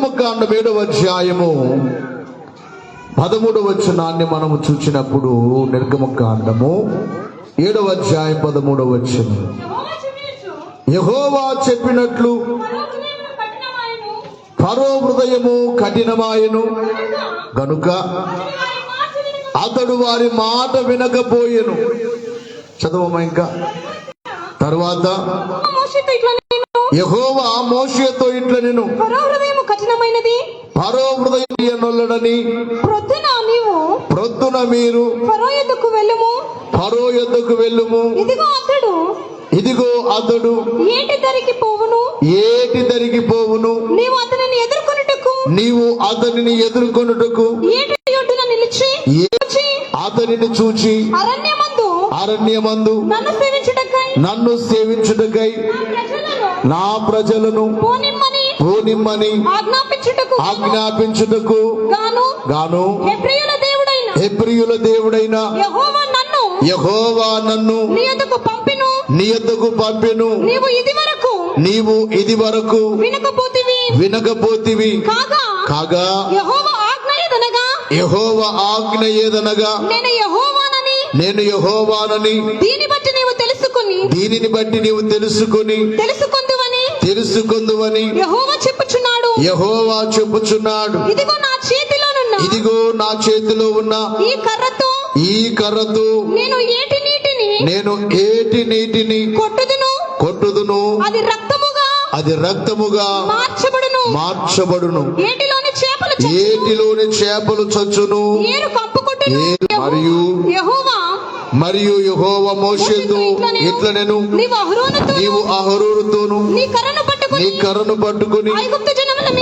నిర్గమకాండం 7వ అధ్యాయము 13వ వచనాన్ని మనము చూసినప్పుడు, నిర్గమకాండము 7వ అధ్యాయం 13వ వచనం, యెహోవా చెప్పినట్లు ఫరో హృదయము కఠినమాయెను గనుక అతడు వారి మాట వినకపోయెను. చదవమా ఇంకా. తరువాత యెహోవా మోషేతో ఇట్లా నేను ఫరో హృదయము కఠినమైనది, ఫరో హృదయనొల్లడని ప్రొద్దున మీరు ఫరో యొద్దకు వెళ్ళుము. ఇదిగో అతడు ఏటి దరికి పోవును. నీవు అతనిని ఎదుర్కొనుటకు ఏటి నిలిచి అతనిని చూచి అరణ్యమందు నన్ను సేవించుటకై నా ప్రజలను పోనిమ్మని ఆజ్ఞాపించుటకు గాను హెబ్రీయుల దేవుడైన యెహోవా నన్ను నీ యొద్దకు పంపెను. నీవు ఇది వరకు వినకపోతివి కాగా యెహోవా ఆజ్ఞ ఏదనగా నేను యెహోవానని దీనిని బట్టి నీవు తెలుసుకొందువని యెహోవా చెప్పుచున్నాడు. ఇదిగో నా చేతిలో ఉన్న ఈ కర్రతో నేను ఏటి నీటిని కొట్టుదును, అది రక్తముగా మార్చబడును. ఏటిలోని చేపలు చచ్చును. మరియు యెహోవా మోషేతో ఇట్లా నేను నీవు అహరోనుతోను నీ కర్రను పట్టుకుని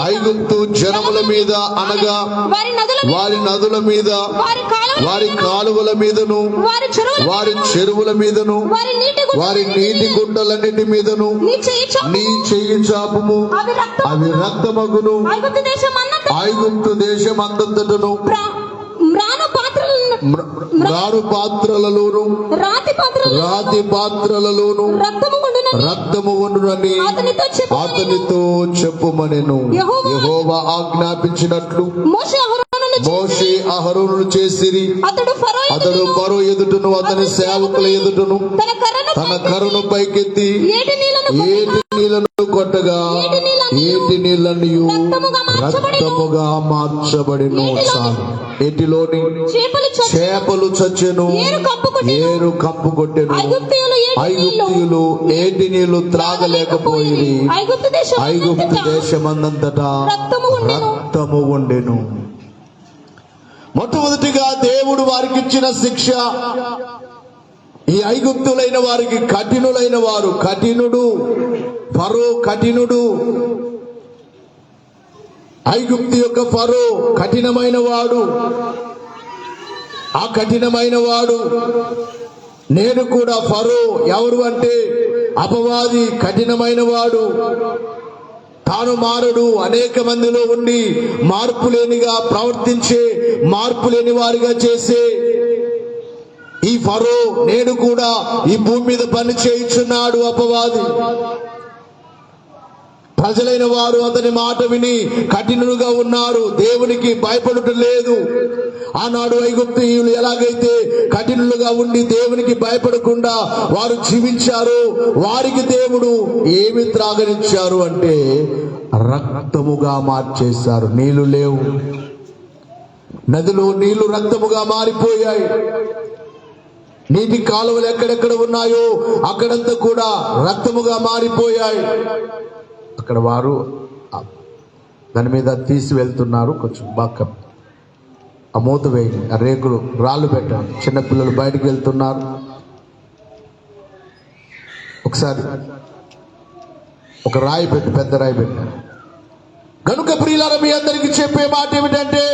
ఐగుప్తు జనముల మీద అనగా వారి నదుల మీద, వారి కాలువల మీదను, వారి చెరువుల మీదను, వారి నీటి గుంటలన్నిటి మీదను నీ చెయ్యి చాపుము. అవి రక్తమగును. ఐగుప్తు దేశం అంతటను రాను పాత్రలలోను రాతి పాత్రలలోను రక్తము ఉండునని అతనితో చెప్పుమనెను. యెహోవా ఆజ్ఞాపించినట్లు మోషే అహరోనును చేసిరి. అతడు ఫరో ఎదుటను అతని సేవకుల ఎదుటను తన కర్రను పైకెత్తి ఏటి నీళ్లను కొట్టగా ఏటి నీళ్లను రక్తముగా మార్చబడిను. ఏటిలోని చేపలు చచ్చెను, ఏరు కప్పు కొట్టెను. ఐగుప్తీయులు ఏటి నీళ్లు త్రాగలేకపోయి ఐగుప్తు దేశమందంతటా రక్తము ఉండెను. మొట్టమొదటిగా దేవుడు వారికి ఇచ్చిన శిక్ష, ఈ ఐగుప్తులైన వారికి కఠినులైన వారు, ఫరో కఠినుడు. ఐగుప్తు యొక్క ఫరో కఠినమైన వాడు. ఆ కఠినమైన వాడు నేను కూడా ఫరో ఎవరు అంటే అపవాది, కఠినమైన వాడు. తాను మారడు, అనేక మందిలో ఉండి మార్పు లేనిగా ప్రవర్తించే, మార్పు లేని వారిగా చేసే ఈ ఫరో నేడు కూడా ఈ భూమి మీద పని చేయించున్నాడు అపవాది. ప్రజలైన వారు అతని మాట విని కఠినులుగా ఉన్నారు, దేవునికి భయపడటం లేదు. ఆనాడు ఐగుప్తీయులు ఎలాగైతే కఠినులుగా ఉండి దేవునికి భయపడకుండా వారు జీవించారో, వారికి దేవుడు ఏమి త్రాగనిచ్చారు అంటే రక్తముగా మార్చేశారు. నీళ్లు లేవు, నదిలో నీళ్లు రక్తముగా మారిపోయాయి. నీటి కాలువలు ఎక్కడెక్కడ ఉన్నాయో అక్కడంతా కూడా రక్తముగా మారిపోయాయి. అక్కడ వారు దాని మీద తీసి వెళ్తున్నారు. కొంచెం బాగా ఆ మూత వేయండి, ఆ రేకులు రాళ్ళు పెట్టండి. చిన్నపిల్లలు బయటికి వెళ్తున్నారు. ఒకసారి ఒక రాయి పెట్టి, పెద్ద రాయి పెట్టారు. కనుక ప్రియులారా, మీ అందరికీ చెప్పే మాట ఏమిటంటే,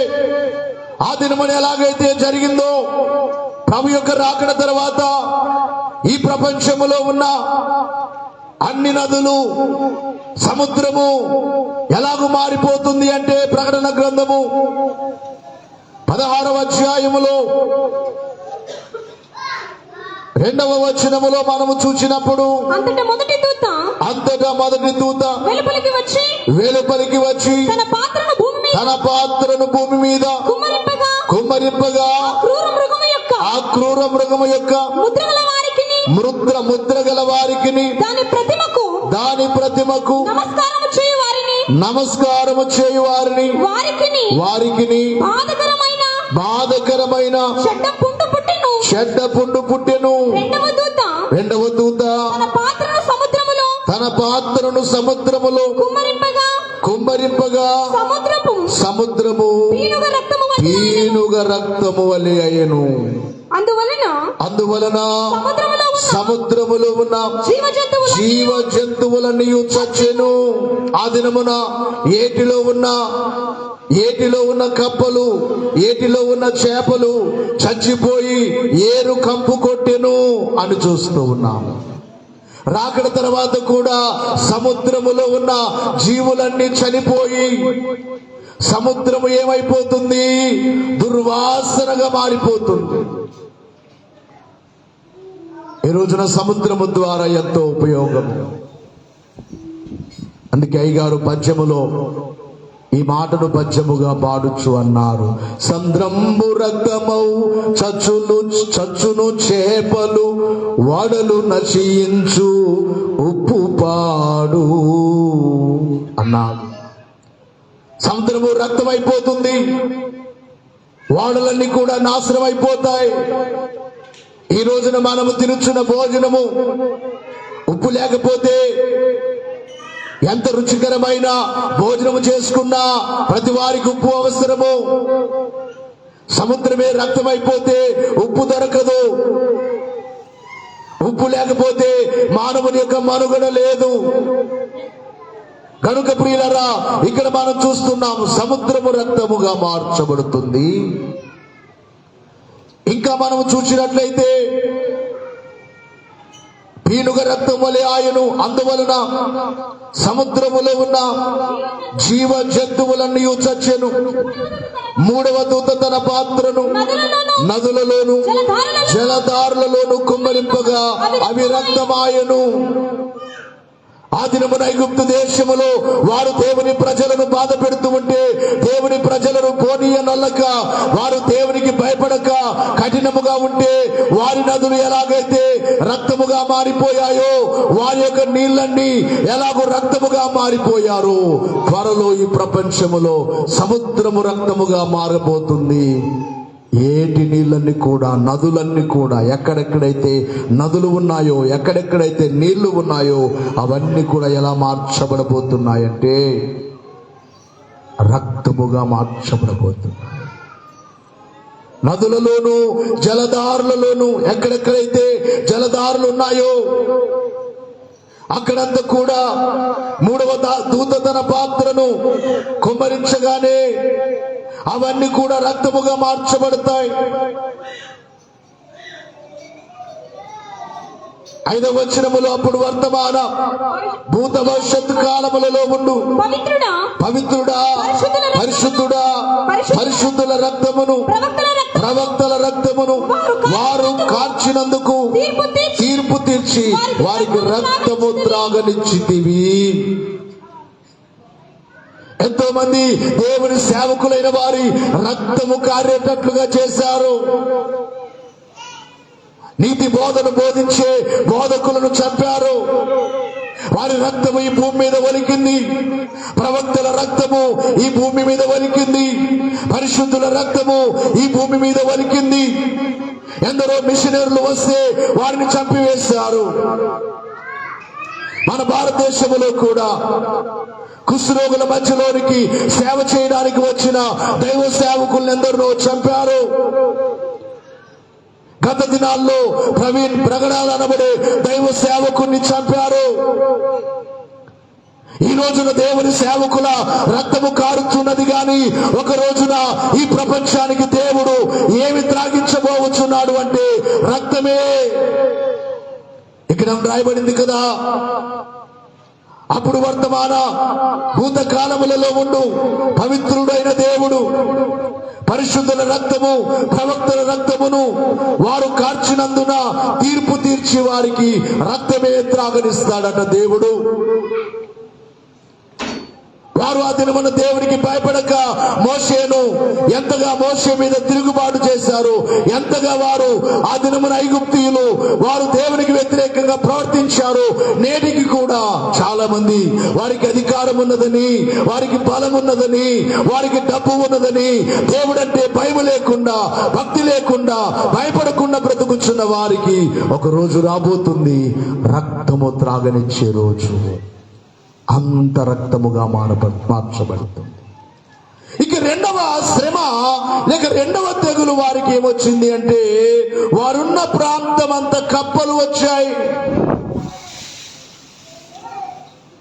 ఆ దినమని ఎలాగైతే జరిగిందో ప్రభు యొక్క రాకడ తర్వాత ఈ ప్రపంచములో ఉన్న అన్ని నదులు, సముద్రము ఎలాగూ మారిపోతుంది అంటే, ప్రకటన గ్రంథము 16వ అధ్యాయములో రెండవ వచనములో మనము చూసినప్పుడు అంతటా మొదటి దూత వెలుపలికి వచ్చి తన పాత్రను భూమి మీద కుమ్మరింపగా ఆ క్రూర మృగము యొక్క ముద్రగల వారికి దాని ప్రతిమకు నమస్కారము చేయు వారికి బాధకరమైన చెడ్డ పుండు పుట్టెను. రెండవ దూత తన పాత్రను సముద్రములో కుమ్మరింపగా సముద్రము పీనుగ రక్తము వలె అయ్యెను. అందువలన సముద్రములో ఉన్న జీవ జంతువులన్నీ చచ్చెను. ఆ దినమున ఏటిలో ఉన్న కప్పలు, ఏటిలో ఉన్న చేపలు చచ్చిపోయి ఏరు కంపు కొట్టెను అని చూస్తూ ఉన్నాము. రాకడ తర్వాత కూడా సముద్రములో ఉన్న జీవులన్నీ చనిపోయి సముద్రము ఏమైపోతుంది? దుర్వాసనగా మారిపోతుంది. ఈ రోజున సముద్రము ద్వారా ఎంతో ఉపయోగం. అందుకే అయ్యగారు పద్యములో ఈ మాటను పద్యముగా పాడుచు అన్నారు. సంద్రంబు రక్తమౌ చచ్చును చేపలు వడలు నశించు ఉప్పు పాడు అన్నారు. సముద్రము రక్తమైపోతుంది, వాడలన్నీ కూడా నాశనం అయిపోతాయి. ఈ రోజున మనము తినుచున్న భోజనము ఉప్పు లేకపోతే ఎంత రుచికరమైన భోజనము చేసుకున్నా ప్రతి వారికి ఉప్పు అవసరము. సముద్రమే రక్తమైపోతే ఉప్పు దొరకదు. ఉప్పు లేకపోతే మానవుని యొక్క మనుగడ లేదు. కనుక ప్రియులరా, ఇక్కడ మనం చూస్తున్నాము సముద్రము రక్తముగా మార్చబడుతుంది. ఇంకా మనము చూసినట్లయితే పీనుగ రక్తం వలె ఆయను. అందువలన సముద్రములో ఉన్న జీవ జంతువులన్నీ చచ్చెను. మూడవ దూత తన పాత్రను నదులలోను జలధారులలోను కుమ్మరింపగా అవి రక్తమాయను. ఆ దినమున ఐగుప్తు దేశములో వారు దేవుని ప్రజలను బాధ పెడుతూ ఉంటే, దేవుని ప్రజలను పోనీయనొల్లక, వారు దేవునికి భయపడక కఠినముగా ఉంటే, వారి నదులు ఎలాగైతే రక్తముగా మారిపోయాయో, వారి యొక్క నీళ్ళన్నీ ఎలాగో రక్తముగా మారిపోయారు. త్వరలో ఈ ప్రపంచములో సముద్రము రక్తముగా మారబోతుంది. ఏటి నీళ్ళన్నీ కూడా, నదులన్నీ కూడా, ఎక్కడెక్కడైతే నదులు ఉన్నాయో, ఎక్కడెక్కడైతే నీళ్లు ఉన్నాయో అవన్నీ కూడా ఎలా మార్చబడబోతున్నాయంటే రక్తముగా మార్చబడబోతున్నాయి. నదులలోను జలధారులలోను ఎక్కడెక్కడైతే జలధారులు ఉన్నాయో అక్కడంతా కూడా మూడవ దూత తన పాత్రను కుమ్మరించగానే అవన్నీ కూడా రక్తముగా మార్చబడతాయి. ఐదవ వచనములో అప్పుడు వర్తమాన భూత భవిష్యత్తు కాలములలో ఉండు పవిత్రుడా పరిశుద్ధుడా పరిశుద్ధుల రక్తమును ప్రవక్తల రక్తమును వారు కార్చినందుకు తీర్పు తీర్చి వారికి రక్తము త్రాగనిచ్చితివి. ఎంతో మంది దేవుని సేవకులైన వారి రక్తము కారేటట్లుగా చేశారు. నీతి బోధను బోధించే బోధకులను చంపారు. వారి రక్తము ఈ భూమి మీద ఒలికింది. ప్రవక్తల రక్తము ఈ భూమి మీద ఒలికింది. పరిశుద్ధుల రక్తము ఈ భూమి మీద ఒలికింది. ఎందరో మిషనరీలు వస్తే వారిని చంపివేశారు. మన భారతదేశంలో కూడా కుష్ఠరోగుల మధ్యలోనికి సేవ చేయడానికి వచ్చిన దైవ సేవకులను ఎందరినో చంపారు. గత దినాల్లో ప్రవీణ్ ప్రగడాలు అనబడే దైవ సేవకుని చంపారు. ఈ రోజున దేవుని సేవకుల రక్తము కారుతున్నది గాని ఒక రోజున ఈ ప్రపంచానికి దేవుడు ఏమి త్రాగించబోవచ్చున్నాడు అంటే రక్తమే. ఇక్కడ రాయబడింది కదా, అప్పుడు వర్తమాన భూతకాలములలో ఉండు పవిత్రుడైన దేవుడు పరిశుద్ధుల రక్తము, ప్రవక్తల రక్తమును వారు కార్చినందున తీర్పు తీర్చి వారికి రక్తమే త్రాగనిస్తాడట దేవుడు. వారు ఆ దినమున దేవునికి భయపడక మోషేను ఎంతగా మోషే మీద తిరుగుబాటు చేశారు, ఎంతగా వారు ఆ దినమున ఐగుప్తీయులు వారు దేవునికి వ్యతిరేకంగా ప్రవర్తించారు. నేటికి కూడా చాలా మంది వారికి అధికారం ఉన్నదని, వారికి బలం ఉన్నదని, వారికి డబ్బు ఉన్నదని, దేవుడంటే భయం లేకుండా, భక్తి లేకుండా, భయపడకుండా బ్రతుకుచున్న వారికి ఒక రోజు రాబోతుంది, రక్తము త్రాగనిచ్చే రోజు. అంత రక్తముగా మార్చబడుతుంది. ఇక రెండవ శ్రమ లేక రెండవ తెగులు వారికి ఏమొచ్చింది అంటే, వారున్న ప్రాంతం అంతా కప్పలు వచ్చాయి.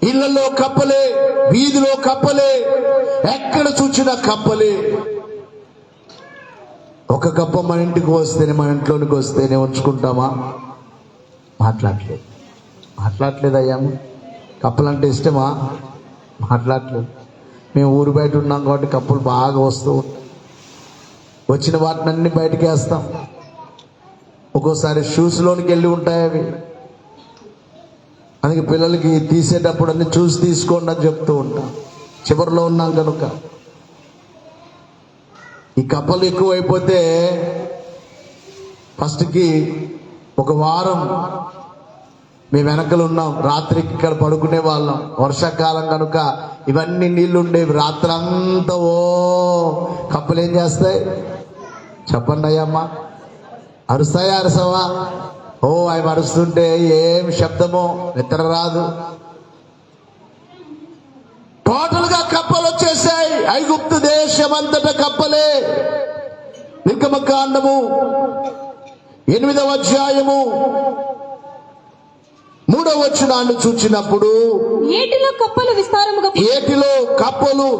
ఇళ్లలో కప్పలే, వీధిలో కప్పలే, ఎక్కడ చూసినా కప్పలే. ఒక కప్ప మన ఇంటికి వస్తేనే, మన ఇంట్లోనికి వస్తేనే ఉంచుకుంటామా? మాట్లాడలేదయ్యా. కప్పలంటే ఇష్టమా? మాట్లాడలేదు. మేము ఊరు బయట ఉన్నాం కాబట్టి కప్పులు బాగా వస్తూ ఉంటాయి. వచ్చిన వాటిని అన్ని బయటకు వేస్తాం. ఒక్కోసారి షూస్లోనికి వెళ్ళి ఉంటాయి అవి. అందుకే పిల్లలకి తీసేటప్పుడు అన్ని చూసి తీసుకోండి అని చెప్తూ ఉంటాం. చివరిలో ఉన్నాం కనుక. ఈ కప్పలు ఎక్కువైపోతే ఫస్ట్కి ఒక వారం మేము వెనకలు ఉన్నాం. రాత్రికి ఇక్కడ పడుకునే వాళ్ళం. వర్షాకాలం కనుక ఇవన్నీ నీళ్లు ఉండేవి. రాత్రంతా కప్పలు ఏం చేస్తాయి చెప్పండి అయ్యమ్మా? అరుస్తాయా, అరసవా? అవి అరుస్తుంటే ఏం శబ్దమో నిద్ర రాదు. టోటల్ గా కప్పలు వచ్చేసాయి. ఐగుప్తు దేశమంతటా కప్పలే. నిర్గమకాండము 8వ అధ్యాయము 3వ వచనాన్ని చూచినప్పుడు, ఏటిలో కప్పలు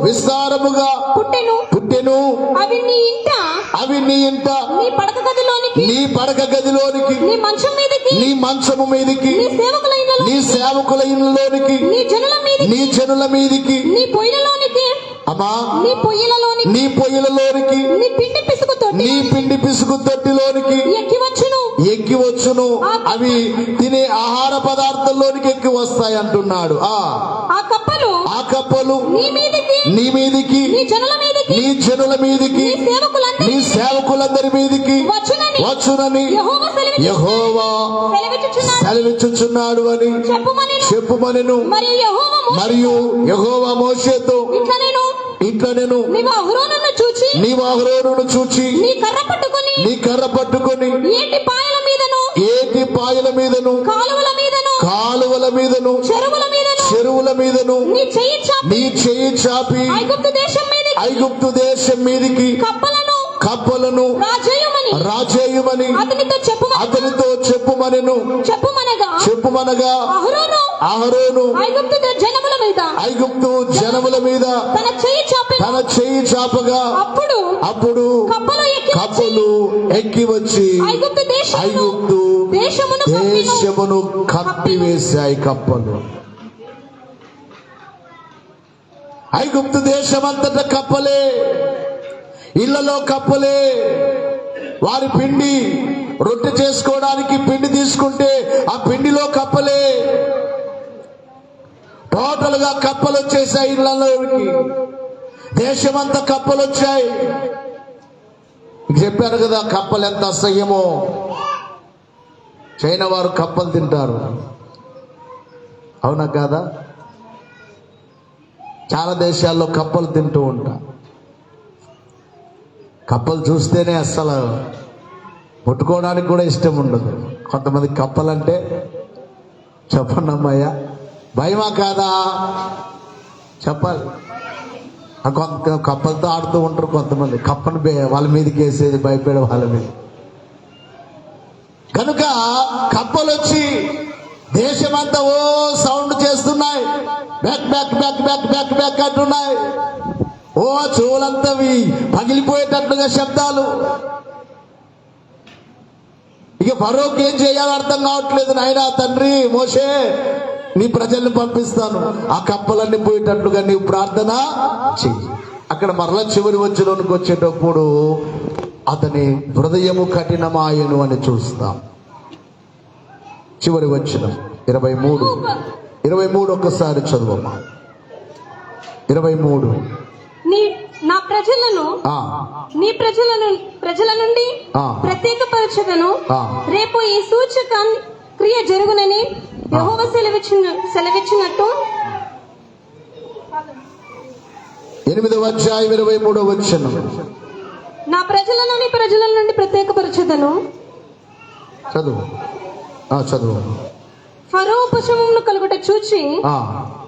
విస్తారముగా పుట్టెను. అవి నీ ఇంట, నీ పడక గదిలోనికి, నీ మంచము మీదికి, నీ సేవకుల ఇళ్ళలోనికి, నీ జనుల మీదికి, నీ పొయ్యిలలోనికి, నీ పిండి పిసుకు తొట్టిలోనికి ఎక్కి వచ్చును. అవి తినే ఆహార పదార్థంలోనికి ఎక్కి వస్తాయి అంటున్నాడు. ఆ కప్పలు నీ మీదికి, నీ జనుల మీదికి, నీ సేవకులందరి మీదికి వచ్చునని యెహోవా సెలవిచ్చుచున్నాడు అని చెప్పుమనెను. మరియు యెహోవా మోషేతో, ఇట్లా నేను నీవు అహరోనును చూచి నీ కర్ర పట్టుకొని ఏటి పాయల మీదను, కాలువల మీదను, చెరువుల మీదను నీ చెయ్యి చాపి ఐగుప్తు దేశం మీదికి కప్పలను రాజేయుమని అతనితో చెప్పుమనెను. చెప్పుమనగా అహరోను ఐగుప్తు జనముల మీద తన చెయ్యి చాపగా అప్పుడు కప్పలు ఎక్కి వచ్చి ఐగుప్తు దేశమును కప్పివేశాయి. కప్పలు ఐగుప్తు దేశమంతటా కప్పలే, ఇళ్లలో కప్పలే. వారి పిండి రొట్టె చేసుకోవడానికి పిండి తీసుకుంటే ఆ పిండిలో కప్పలే. టోటల్ గా కప్పలు వచ్చేసాయి ఇళ్లలోకి. దేశమంతా కప్పలు వచ్చాయి. చెప్పారు కదా కప్పలు ఎంత అసహ్యమో. చైనా వారు కప్పలు తింటారు, అవునా కాదా? చాలా దేశాల్లో కప్పలు తింటూ ఉంటారు. కప్పలు చూస్తేనే అస్సలు ముట్టుకోవడానికి కూడా ఇష్టం ఉండదు. కొంతమంది కప్పలంటే చెప్పండి అమ్మయ్య, భయమా కాదా చెప్పాలి. కొంత కప్పలతో ఆడుతూ ఉంటారు కొంతమంది. కప్పను వాళ్ళ మీదకి వేసేది భయపడే వాళ్ళ మీద. కనుక కప్పలు వచ్చి దేశమంతా సౌండ్ చేస్తున్నాయి. Back back back back back back అంటున్నాయి. చెవులంతవి పగిలిపోయేటట్లుగా శబ్దాలు. ఇక ఫరోకి ఏం చేయాలో అర్థం కావట్లేదు. నాయనా తండ్రి మోషే, నీ ప్రజల్ని పంపిస్తాను, ఆ కప్పలన్నీ పోయేటట్లుగా నీవు ప్రార్థన చెయ్యి. అక్కడ అక్కడ మరలా చివరి వచనంలోకి వచ్చేటప్పుడు అతని హృదయము కఠినమాయను అని చూస్తాం. చివరి వచనం 23 ఒక్కసారి చదువమ్మా. 23 నా ప్రజలను నీ ప్రజల నుండి ప్రత్యేకపరచదను. రేపు ఈ సూచక క్రియ జరుగునని యెహోవా సెలవిచ్చినట్టు. 8వ అధ్యాయం 23వ వచనం. నా ప్రజలను నీ ప్రజల నుండి ప్రత్యేకపరచదను. చదువు. ఫరో ఉపశమమును కలుగుట చూచి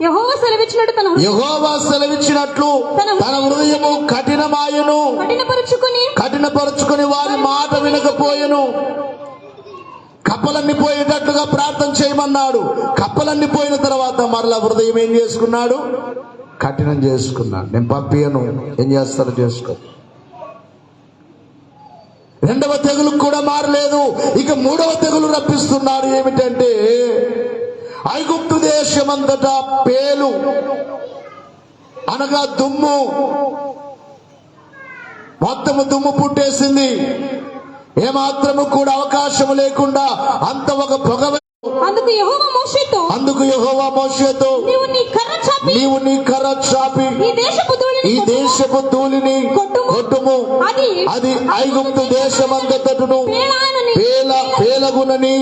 యెహోవా సెలవిచ్చినట్లు తన హృదయము కఠినమాయను, కఠినపరుచుకుని వారి మాట వినకపోయెను. కప్పలన్నీ పోయేటట్లుగా ప్రార్థన చేయమన్నాడు. కప్పలన్నీ పోయిన తర్వాత మరలా హృదయం ఏం చేసుకున్నాడు? కఠినం చేసుకున్నాడు. నేను పంపియను, ఏం చేస్తారో చేసుకో. రెండవ తెగులు కూడా మారలేదు. ఇక మూడవ తెగులు రప్పిస్తున్నాడు. ఏమిటంటే ఐగుప్తు దేశమంతటా పేలు అనగా దుమ్ము, మొత్తము దుమ్ము పుట్టేసింది. ఏమాత్రము కూడా అవకాశం లేకుండా అంత ఒక పొగ. అందుకు యెహోవా మోషేతో నీవు నీ కర్ర చాపి ఈ దేశపు ధూళిని కొట్టుము, అది ఐగుప్తు దేశమంతటను పేలగునని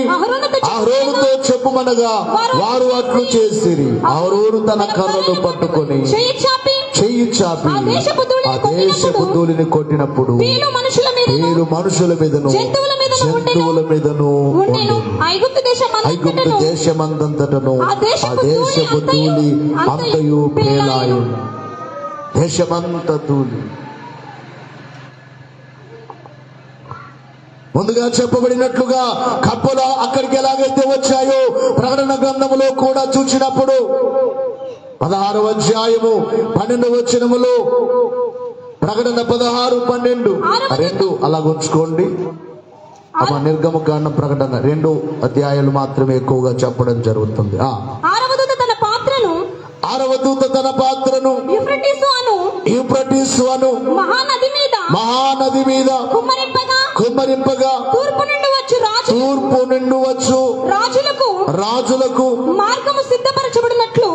అహరోనుతో చెప్పుమనగా వారు అట్లు చేసిరి. అహరోను తన కర్రను పట్టుకొని చెయ్యి చాపి ఆ దేశపు ధూళిని కొట్టినప్పుడు పేలు మనుషుల మీదను జంతువుల మీదను ఐగుప్తు దేశమంతటను ఆ దేశపు ధూళి అంతయు పేలాయు. దేశమంత ధూళి. ముందుగా చెప్పబడినట్లుగా కప్పలు అక్కడికి ఎలాగైతే వచ్చాయో ప్రకటన గ్రంథములో కూడా చూసినప్పుడు 16వ అధ్యాయము 12వ వచనములో ప్రకటన 16:12 అలాగ ఉంచుకోండి. అమ్మ నిర్గమకాండం ప్రకటన 2 అధ్యాయాలు మాత్రమే ఎక్కువగా చెప్పడం జరుగుతుంది. 6వ దూత తన పాత్రను యూఫ్రటీసు అను మహానది మీద కుమ్మరింపగా తూర్పు నుండి వచ్చు రాజులకు మార్గము సిద్ధపరచబడినట్లు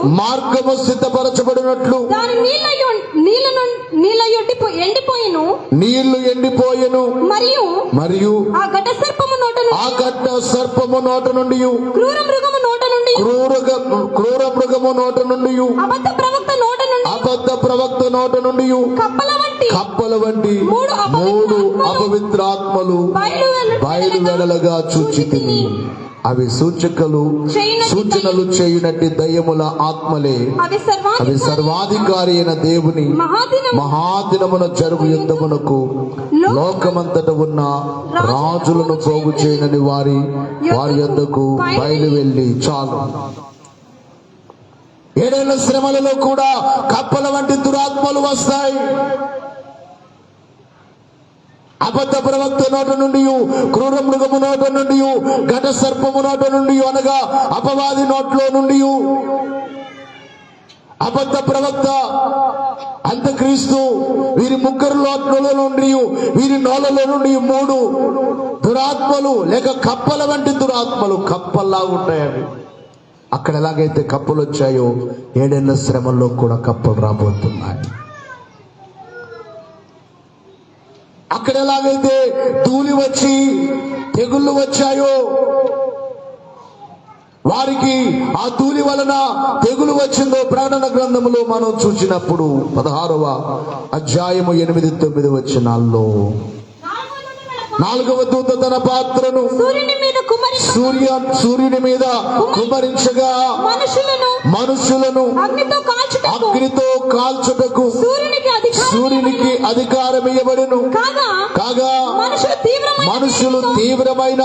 నీళ్లు ఎండిపోయెను. మరియు ఆ ఘట సర్పము నోట నుండి క్రూర మృగము నోట నుండి అబద్ధ ప్రవక్త నోట నుండి కప్పల వంటి 3 అపవిత్రాత్మలు బయలువెడలగా చూచితిని. అవి సూచనలు చేయునట్టి దయ్యముల ఆత్మలే. అవి సర్వాధికారి అయిన దేవుని మహాదినమున జరుగు యుద్ధమునకు లోకమంతట ఉన్న రాజులను పోగు చేయనని వారి యొద్దకు బయలు వెళ్ళి. చాలు. 7 ఏళ్ల శ్రమలలో కూడా కప్పల వంటి దురాత్మలు వస్తాయి. అబద్ధ ప్రవక్త నోట నుండి, క్రూర మృగము నోట నుండి, ఘట సర్పము నోట నుండి అనగా అపవాది నోట్లో నుండి, అబద్ధ ప్రవక్త అంత్యక్రీస్తు వీరి 3 నోట్ల నుండి, వీరి నోళ్ళలో నుండి 3 దురాత్మలు లేక కప్పల వంటి దురాత్మలు. కప్పల్లా ఉంటాయి అవి. అక్కడ ఎలాగైతే కప్పలు వచ్చాయో 7 ఏళ్ల శ్రమల్లో కూడా కప్పలు రాబోతున్నాయి. అక్కడ ఎలాగైతే ధూళి వచ్చి తెగుళ్ళు వచ్చాయో వారికి ఆ ధూళి వలన తెగులు వచ్చిందో ప్రకటన గ్రంథములో మనం చూసినప్పుడు 16వ అధ్యాయము 8-9 వచనాల్లో 4వ దూత తన పాత్రను సూర్యుని మీద కుమ్మరించగా మనుషులను అగ్నితో కాల్చుటకు సూర్యునికి అధికారం ఇవ్వబడును. కాగా మనుషులు తీవ్రమైన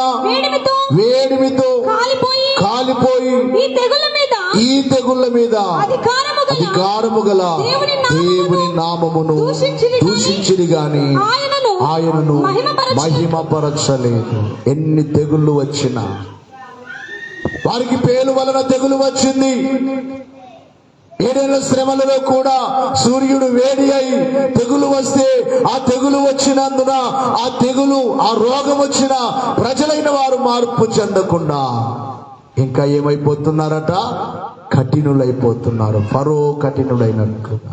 వేడిమితో కాలిపోయి ఈ తెగుళ్ళ మీద అధికారము గల దేవుని నామమును దూషించిరి గాని ఆయనను మహిమపరచలేదు. ఎన్ని తెగుళ్ళు వచ్చినా వారికి పేలు వలన తెగులు వచ్చింది. ఏడేళ్ల శ్రమలలో కూడా సూర్యుడు వేడి అయి తెగులు వస్తే ఆ తెగులు వచ్చినందున ఆ రోగం వచ్చిన ప్రజలైన వారు మార్పు చెందకుండా ఇంకా ఏమైపోతున్నారట? కఠినులైపోతున్నారు. ఫరో కఠినుడైనట్లుగా.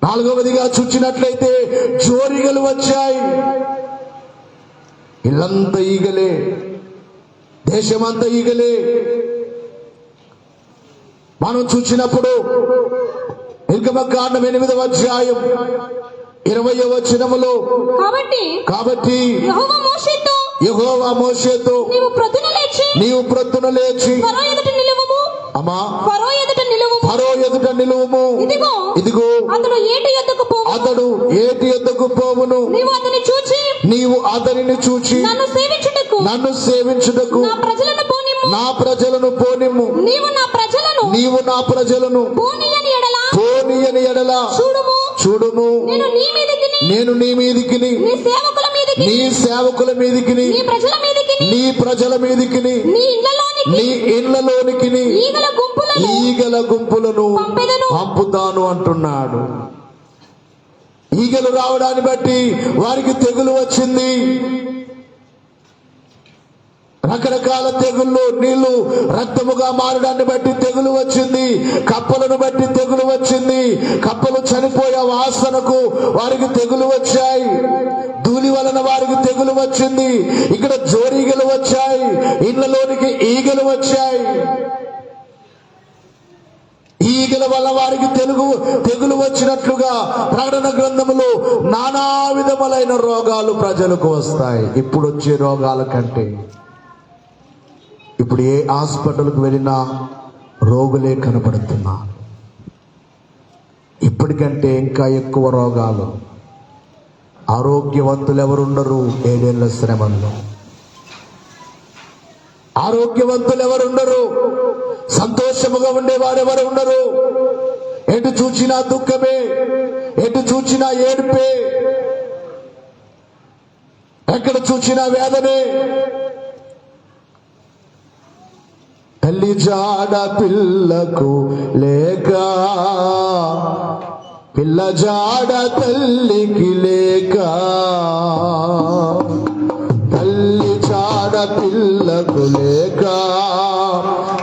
నాలుగవదిగా చూచినట్లయితే జోరిగలు వచ్చాయి. ఇల్లంతా ఈగలే, దేశమంతా ఈగలే. మనం చూచినప్పుడు నిర్గమకాండం 8వ అధ్యాయం 20వ వచనములో కాబట్టి యెహోవా మోషేతో నీవు ప్రొద్దున లేచి అమ్మా ఫరో ఎదుట నిలువుము. ఇదిగో అతడు ఏటి యొద్దకు పోవును. నీవు అతనిని చూచి నన్ను సేవించుటకు నా ప్రజలను పోనిమ్ము. నీవు నా ప్రజలను పోనీయని ఎడల చూడుము, నేను నీ మీదికి నీ సేవకుల మీదికి నీ ప్రజల మీదికి నీ ఇళ్లలోనికి ఈగల గుంపులను పంపుతాను అంటున్నాడు. ఈగలు రావడాన్ని బట్టి వారికి తెగులు వచ్చింది. రకరకాల తెగుళ్ళు, నీళ్లు రక్తముగా మారడాన్ని బట్టి తెగులు వచ్చింది. కప్పలను బట్టి తెగులు వచ్చింది. కప్పలు చనిపోయే వాసనకు వారికి తెగులు వచ్చాయి. ధూళి వలన వారికి తెగులు వచ్చింది. ఇక్కడ జోరీగలు వచ్చాయి. ఇళ్లలోనికి ఈగలు వచ్చాయి. ఈగల వల్ల వారికి తెగులు వచ్చినట్లుగా ప్రకటన గ్రంథములో నానా విధములైన రోగాలు ప్రజలకు వస్తాయి. ఇప్పుడు వచ్చే రోగాల కంటే ఇప్పుడు ఏ హాస్పిటల్కి వెళ్ళినా రోగులే కనపడుతున్నారు. ఇప్పటికంటే ఇంకా ఎక్కువ రోగాలు. ఆరోగ్యవంతులు ఎవరుండరు? 7 ఏళ్ల శ్రమల్లో ఆరోగ్యవంతులు ఎవరుండరు? సంతోషముగా ఉండేవారెవరు ఉండరు? ఎటు చూచినా దుఃఖమే, ఎటు చూచినా ఏడుపే, ఎక్కడ చూచినా వేదనే. తల్లి జాడ పిల్లకు లేక, పిల్ల జాడ తల్లికి లేక, తల్లి జాడ పిల్లకు లేక,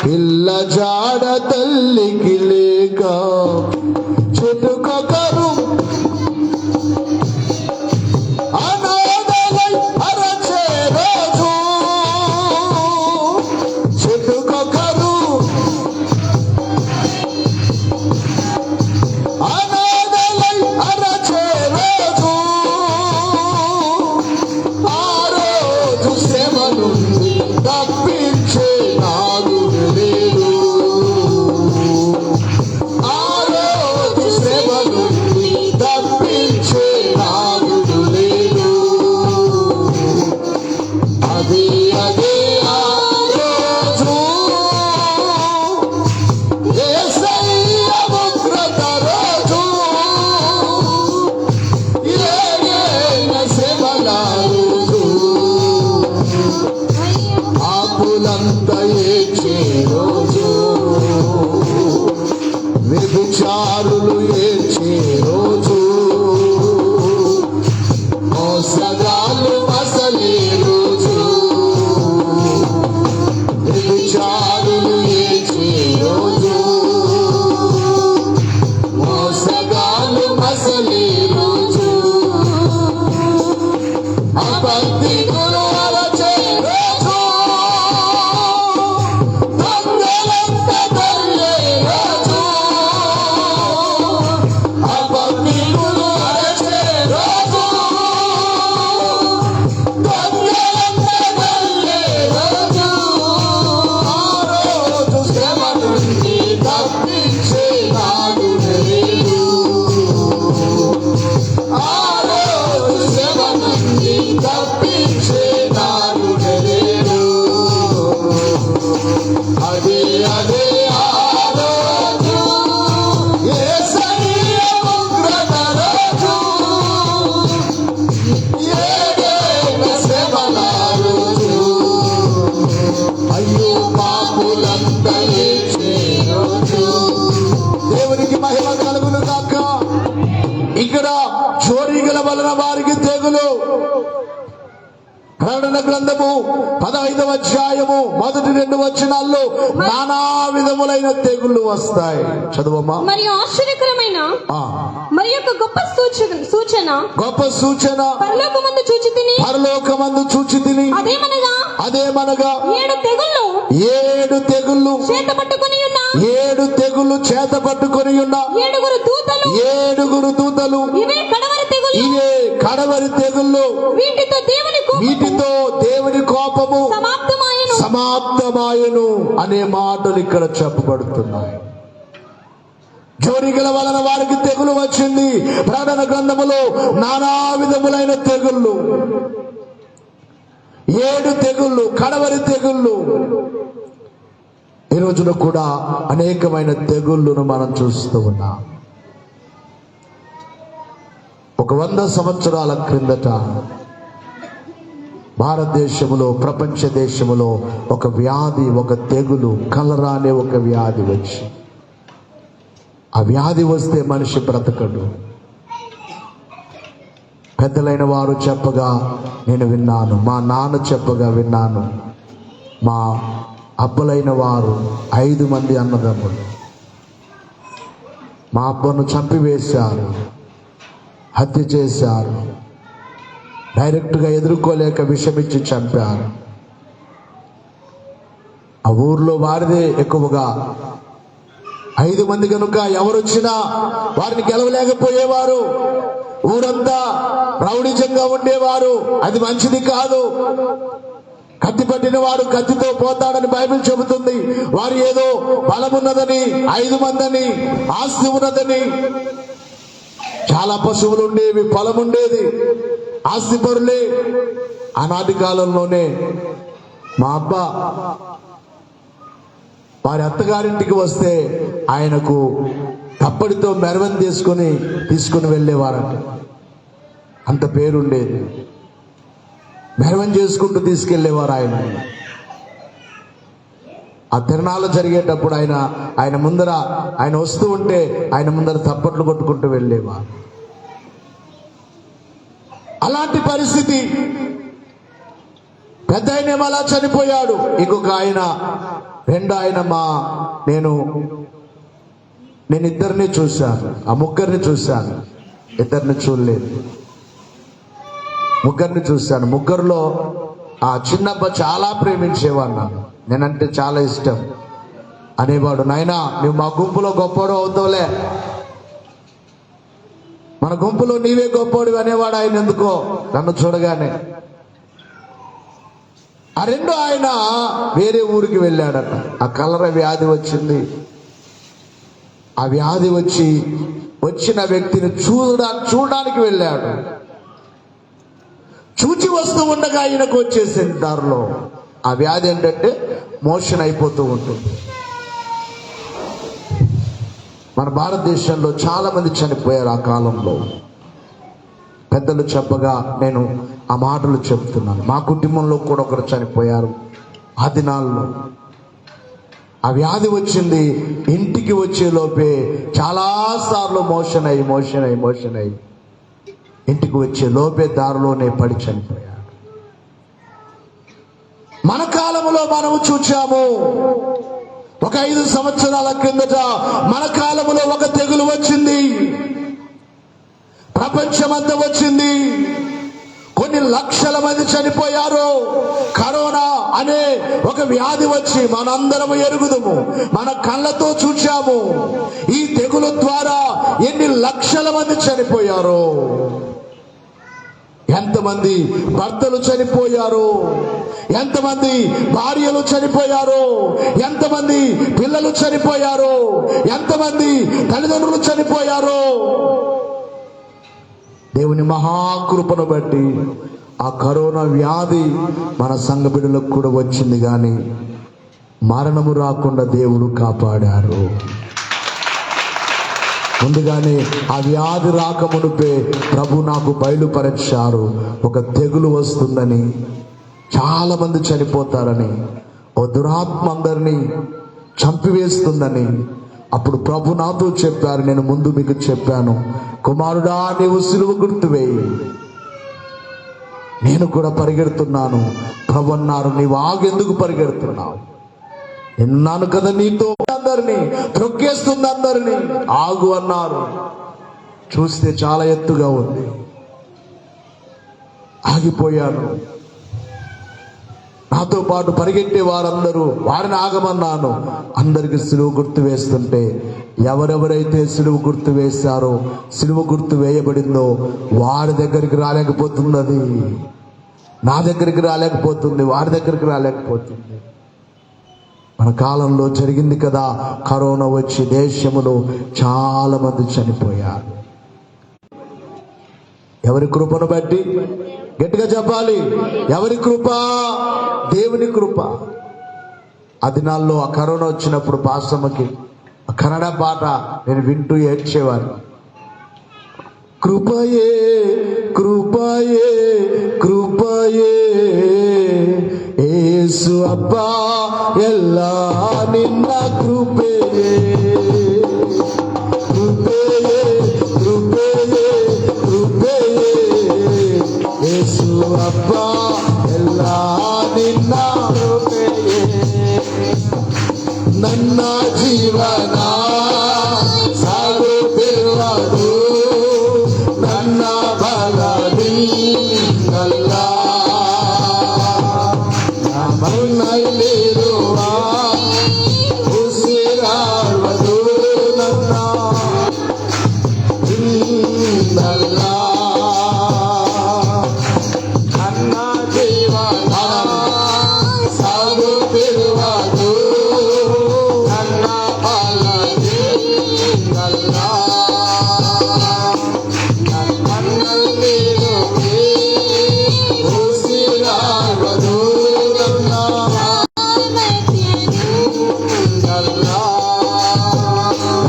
పిల్ల జాడ తల్లికి లేక, చెట్టుకొకరు అనాథలై అరచే రోజు, చెట్టుకొకరు అనాథలై అరచే రోజు, ఆ రోజు శ్రమను తప్పించే నాదు లేదు. ఇక్కడ చోరీగల వలన వారికి తెగులు. ప్రకటన గ్రంథము 15వ అధ్యాయము 1-2 వచనాల్లో నానా విధములైన తెగుళ్ళు వస్తాయి. చదువమ్మా. మరియు ఆశ్చర్యకరమైన ఆ, మరి యొక్క గొప్ప సూచన గొప్ప సూచన పరలోకమందు చూచి తిని పరలోకమందు చూచి తిని అదేమనగా 7 తెగుళ్ళు చేత పట్టుకొని ఉన్న 7 తెగుళ్ళు చేత పట్టుకొని ఉన్న 7 దూతలు ఇవే కడవరి తెగుళ్ళు. ఇవే కడవరి తెగుళ్ళు. వీటితో దేవుని కోపము సమాప్తమాయను అనే మాటలు ఇక్కడ చెప్పబడుతున్నాయి. జోరిగల వలన వారికి తెగులు వచ్చింది. ప్రకటన గ్రంథములో నానా విధములైన తెగుళ్ళు, 7 తెగుళ్ళు, కడవరి తెగుళ్ళు. ఈ రోజున కూడా అనేకమైన తెగుళ్ళను మనం చూస్తూ ఉన్నాం. ఒక 100 సంవత్సరాల క్రిందట భారతదేశంలో, ప్రపంచ దేశంలో ఒక వ్యాధి, ఒక తెగులు, కలరా అనే ఒక వ్యాధి వచ్చి, ఆ వ్యాధి వస్తే మనిషి బ్రతకడు. పెద్దలైన వారు చెప్పగా నేను విన్నాను, మా నాన్న చెప్పగా విన్నాను. మా అబ్బలైన వారు 5 మంది అన్నదమ్ములు మా అబ్బను చంపివేశారు, హత్య చేశారు. డైరెక్ట్గా ఎదుర్కోలేక విషమిచ్చి చంపారు. ఆ ఊర్లో వారిదే ఎక్కువగా 5 మంది కనుక ఎవరొచ్చినా వారిని గెలవలేకపోయేవారు. ఊరంతా రౌడిజంగా ఉండేవారు. అది మంచిది కాదు. కత్తి పట్టిన వాడు కత్తితో పోతాడని బైబిల్ చెబుతుంది. వారు ఏదో బలమున్నదని, 5 మందని, ఆస్తి ఉన్నదని, చాలా పశువులు ఉండేవి, పొలం ఉండేది, ఆస్తి పరులే. ఆనాటి కాలంలోనే మా అబ్బా వారి అత్తగారింటికి వస్తే ఆయనకు తప్పడితో మెరవని తీసుకుని వెళ్ళేవారంట. అంత పేరుండేది. మెరవని చేసుకుంటూ తీసుకెళ్లేవారు ఆయన. ఆ తిరణాలు జరిగేటప్పుడు ఆయన ముందర ఆయన వస్తూ ఉంటే ఆయన ముందర తప్పట్లు కొట్టుకుంటూ వెళ్ళేవారు. అలాంటి పరిస్థితి. పెద్ద ఆయన అలా చనిపోయాడు. ఇంకొక ఆయన, 2 ఆయన నేను 2 చూశాను. ఆ 3 చూశాను, 2 చూడలేదు. 3 చూశాను. 3లో ఆ చిన్నప్ప చాలా ప్రేమించేవాడు. నేనంటే చాలా ఇష్టం అనేవాడు. నాయనా నువ్వు మా గుంపులో గొప్పవాడు అవుతావులే, మన గుంపులో నీవే గొప్పవాడు అనేవాడు ఆయన. ఎందుకో నన్ను చూడగానే. ఆ 2 ఆయన వేరే ఊరికి వెళ్ళాడట. ఆ కలరా వ్యాధి వచ్చింది. ఆ వ్యాధి వచ్చిన వ్యక్తిని చూడడానికి వెళ్ళాడు. చూచి వస్తూ ఉండగా ఆయనకు వచ్చేసింది దారిలో. ఆ వ్యాధి ఏంటంటే మోషన్ అయిపోతూ ఉంటుంది. మన భారతదేశంలో చాలా మంది చనిపోయారు ఆ కాలంలో. పెద్దలు చెప్పగా నేను ఆ మాటలు చెప్తున్నాను. మా కుటుంబంలో కూడా ఒకరు చనిపోయారు ఆ దినాల్లో. ఆ వ్యాధి వచ్చింది. ఇంటికి వచ్చే లోపే చాలాసార్లు మోషన్ అయ్యి ఇంటికి వచ్చే లోపే దారిలోనే పడి చనిపోయాడు. మన కాలంలో మనము చూచాము. ఒక 5 సంవత్సరాల క్రిందట మన కాలంలో ఒక తెగులు వచ్చింది. ప్రపంచమంతా వచ్చింది. కొన్ని లక్షల మంది చనిపోయారు. కరోనా అనే ఒక వ్యాధి వచ్చి మనందరము ఎరుగుదుము, మన కళ్ళతో చూచాము. ఈ తెగుల ద్వారా ఎన్ని లక్షల మంది చనిపోయారు. ఎంతమంది భర్తలు చనిపోయారు, ఎంతమంది భార్యలు చనిపోయారు, ఎంతమంది పిల్లలు చనిపోయారు, ఎంతమంది తల్లిదండ్రులు చనిపోయారు. దేవుని మహాకృపను బట్టి ఆ కరోనా వ్యాధి మన సంఘ బిడ్డలకు కూడా వచ్చింది, కానీ మరణము రాకుండా దేవుడు కాపాడారు. ముందుగానే ఆ వ్యాధి రాకమునుపే ప్రభు నాకు బయలుపరిచారు. ఒక తెగులు వస్తుందని, చాలా మంది చనిపోతారని, ఓ దురాత్మ అందరినీ చంపివేస్తుందని, అప్పుడు ప్రభు నాతో చెప్పారు, నేను ముందు మీకు చెప్పాను, కుమారుడా నీవు సిలువ గుర్తు వేయి. నేను కూడా పరిగెడుతున్నాను. ప్రభు అన్నారు, నీవు ఆగెందుకు పరిగెడుతున్నావు? ఎన్నాను కదా నీతో, అందరినీ త్రొక్కేస్తుంది, అందరినీ. ఆగు అన్నారు. చూస్తే చాలా ఎత్తుగా ఉంది. ఆగిపోయాను. నాతో పాటు పరిగెట్టే వారందరూ, వారిని ఆగమన్నాను. అందరికి సిలువ గుర్తు వేస్తుంటే ఎవరెవరైతే సిలువ గుర్తు వేశారో, సిలువ గుర్తు వేయబడిందో వారి దగ్గరికి రాలేకపోతున్నది. నా దగ్గరికి రాలేకపోతుంది, వారి దగ్గరికి రాలేకపోతుంది. మన కాలంలో జరిగింది కదా, కరోనా వచ్చి దేశంలో చాలా మంది చనిపోయారు. ఎవరి కృపను బట్టి? గట్టిగా చెప్పాలి, ఎవరి కృప? దేవుని కృప. ఆ దినాల్లో ఆ కరోనా వచ్చినప్పుడు పాస్టమ్మకి ఆ కన్నడ పాట నేను వింటూ ఏడ్చేవాడిని. కృపయే కృపయే కృపయే యేసు అబ్బా ಎಲ್ಲಾ ನಿನ್ನ ಕೃಪೆಯೇ ಕೃಪೆಯೇ ಕೃಪೆಯೇ ಕೃಪೆಯೇ ಯೇಸು ಅಬ್ಬಾ ಎಲ್ಲಾ ನಿನ್ನ ಕೃಪೆಯೇ ನನ್ನ ಜೀವನ ಸಾಗುತ್ತಿರುವುದು ನನ್ನ ಬಲದಿಂದಲ್ಲ, ನನ್ನಲ್ಲಿರುವ ಉಸಿರಾಡುವುದು ನನ್ನ ಇಂದಲ್ಲ. ನನ್ನ ಜೀವನ ಸಾಗುತ್ತಿರುವುದು ನನ್ನ ಬಲದಿಂದಲ್ಲ, ನನ್ನಲ್ಲಿರುವೆ ಉಸಿರಾಡುವುದು ನನ್ನ ಇಂದಲ್ಲ.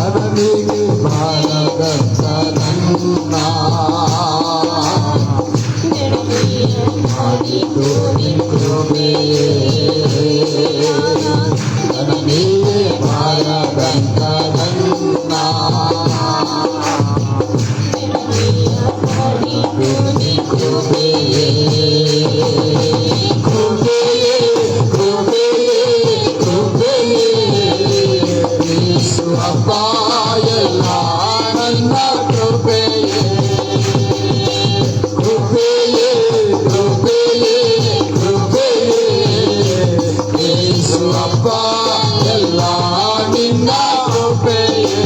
ನನಗೆ ಬಾರದಂತ ನನ್ನ ಮಾಡಿತು ನಿಕೃಪೆಯೇ, ನನಗೆ ಬಾರದಂತ ನನ್ನ ಮಾಡಿತು ನಿಕೃಪೆಯೇ. ಕೃಪೆಯೇ ಕೃಪೆಯೇ ಕೃಪೆಯೇ ಯೇಸು ಅಬ್ಬಾ ಎಲ್ಲಾ ನನ್ನ ಕೃಪೆಯೇ. ಕೃಪೆಯೇ ಕೃಪೆಯೇ ಕೃಪೆಯೇ ಯೇಸು ಅಬ್ಬಾ ಎಲ್ಲಾ ನಿನ್ನ ಕೃಪೆಯೇ.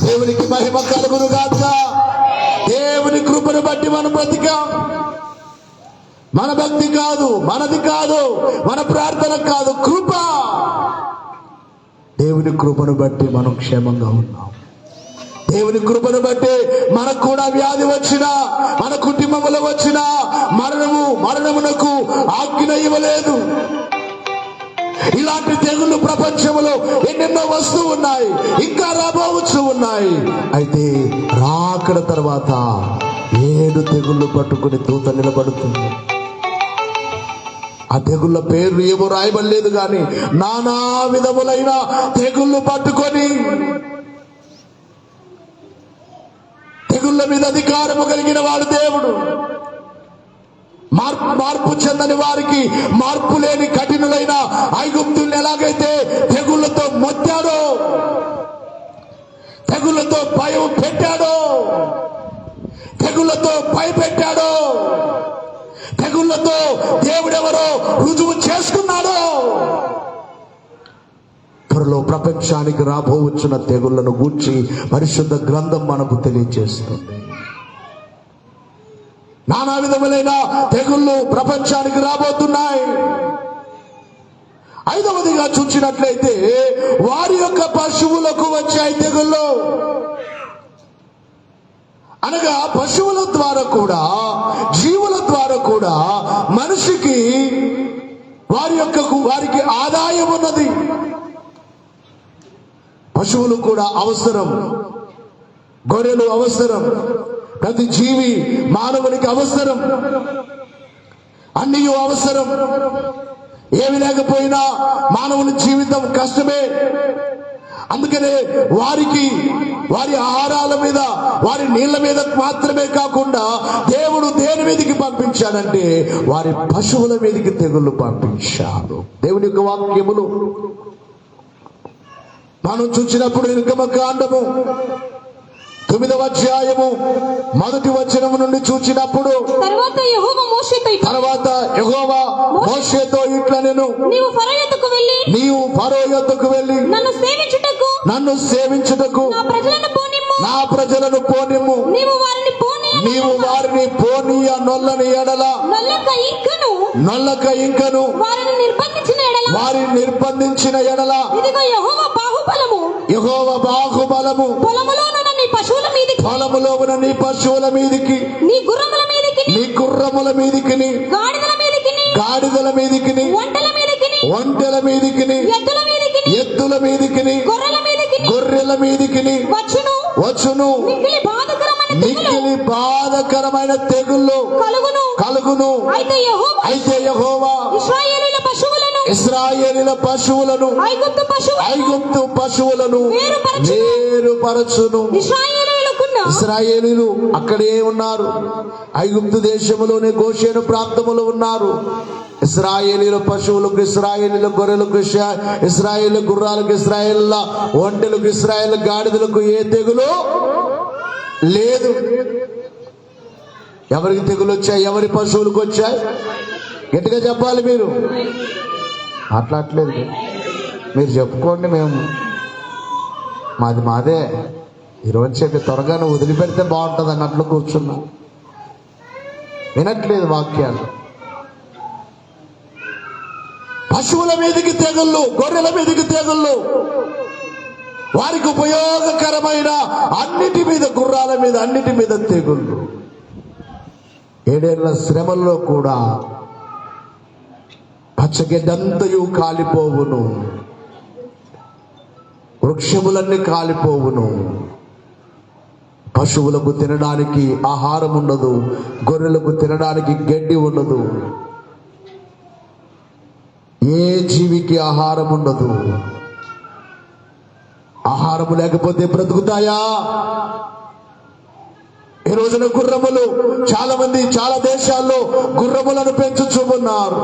దేవునికి మహిమ కలుగును గాక. దేవుని కృపను బట్టి మనం బ్రతికాం. మన భక్తి కాదు, మనది కాదు, మన ప్రార్థన కాదు, కృప. దేవుని కృపను బట్టి మనం క్షేమంగా ఉన్నాం. దేవుని కృపను బట్టి మనకు కూడా వ్యాధి వచ్చినా, మన కుటుంబంలో వచ్చినా మరణమునకు ఆజ్ఞ ఇవ్వలేదు. ఇలాంటి తెగుళ్ళు ప్రపంచంలో ఎన్నెన్నో వస్తూ ఉన్నాయి, ఇంకా రాబోవచ్చు ఉన్నాయి. అయితే రాకడ తర్వాత 7 తెగుళ్ళు పట్టుకుని దూత నిలబడుతుంది. ఆ తెగుళ్ళ పేర్లు ఏమో రాయబడలేదు, కానీ నానా విధములైన తెగుళ్ళు పట్టుకొని తెగుళ్ళ మీద అధికారము కలిగిన వాడు దేవుడు. మార్పు చెందని వారికి, మార్పు లేని కఠినులైన ఐగుప్తుల్ని ఎలాగైతే తెగుళ్ళతో మొత్తాడో, తెగుళ్ళతో భయం పెట్టాడో, తెగుళ్ళతో భయపెట్టాడో, తెగుళ్ళతో దేవుడెవరో రుజువు చేసుకున్నాడో, త్వరలో ప్రపంచానికి రాబోవచ్చున్న తెగుళ్లను గూర్చి పరిశుద్ధ గ్రంథం మనకు తెలియజేస్తుంది. నానా విధములైన తెగుళ్ళు ప్రపంచానికి రాబోతున్నాయి. 5వదిగా చూసినట్లయితే వారి యొక్క పశువులకు వచ్చాయి తెగుళ్ళు. అనగా పశువుల ద్వారా కూడా, జీవుల ద్వారా కూడా మనిషికి వారికి ఆదాయం ఉన్నది. పశువులు కూడా అవసరం, గొర్రెలు అవసరం, ప్రతి జీవి మానవునికి అవసరం, అన్నీ అవసరం. ఏమి లేకపోయినా మానవుని జీవితం కష్టమే. అందుకనే వారి ఆహారాల మీద, వారి నీళ్ల మీద మాత్రమే కాకుండా దేవుడు దేని మీదకి పంపించాడంటే వారి పశువుల మీదకి తెగుళ్ళు పంపించాడు. దేవుని యొక్క వాక్యములు మనం చూసినప్పుడు నిర్గమకాండము 9వ అధ్యాయము 1వ వచనము నుండి చూచినప్పుడు తర్వాత యెహోవా మోషేతో ఇట్లా నేను నీవు ఫరో యొద్దకు వెళ్ళి నన్ను సేవించుటకు నా ప్రజలను పోనిమ్ము. నీవు వారిని పోనీయ నొల్లని ఎడల నొల్లక ఇంకను వారిని నిర్బంధించిన ఎడల యెహోవా బాహుబలము పొలములో ఉన్న నీ పశువుల మీదికి, నీ గుర్రముల మీదికి, గాడిదల మీదికి, ఒంటెల మీదికి, ఎద్దుల మీదికి, గొర్రెల మీదికి వచ్చును. మిక్కిలి బాధకరమైన తెగుళ్ళు కలుగును. అయితే యెహోవా ఇశ్రాయేలీయుల పశువులను ఐగుప్తు పశువులను వేరుపరచును. ఇశ్రాయేలీయులు అక్కడే ఉన్నారు. ఐగుప్తు దేశంలోనే గోషేను ప్రాంతములో ఉన్నారు. ఇశ్రాయేలీయుల పశువులకు, ఇశ్రాయేలీయుల గొర్రెలకు, ఇశ్రాయేలీయుల గుర్రాలకు, ఇశ్రాయేలీయుల ఒంటెలకు, ఇశ్రాయేలీయుల గాడిదలకు ఏ తెగులు లేదు. ఎవరికి తెగులు వచ్చాయి? ఎవరి పశువులకు వచ్చాయి? గట్టిగా చెప్పాలి. మీరు మాట్లాడలేదు. మీరు చెప్పుకోండి. మేము మాదే ఈరోజు చెప్పి త్వరగానే వదిలిపెడితే బాగుంటుంది అన్నట్లు కూర్చున్నాం. వినట్లేదు వాక్యాలు. పశువుల మీదకి తెగుళ్ళు, గొర్రెల మీదకి తెగుళ్ళు, వారికి ఉపయోగకరమైన అన్నిటి మీద, గుర్రాల మీద, అన్నిటి మీద తెగుళ్ళు. 7 ఏళ్ల శ్రమల్లో కూడా పచ్చగడ్డంతయు కాలిపోవును, వృక్షములన్నీ కాలిపోవును. పశువులకు తినడానికి ఆహారం ఉండదు, గొర్రెలకు తినడానికి గడ్డి ఉండదు, ఏ జీవికి ఆహారం ఉండదు. ఆహారము లేకపోతే బ్రతుకుతాయా? ఈ రోజున గుర్రములు, చాలా మంది చాలా దేశాల్లో గుర్రములను పెంచుచూ ఉన్నారు.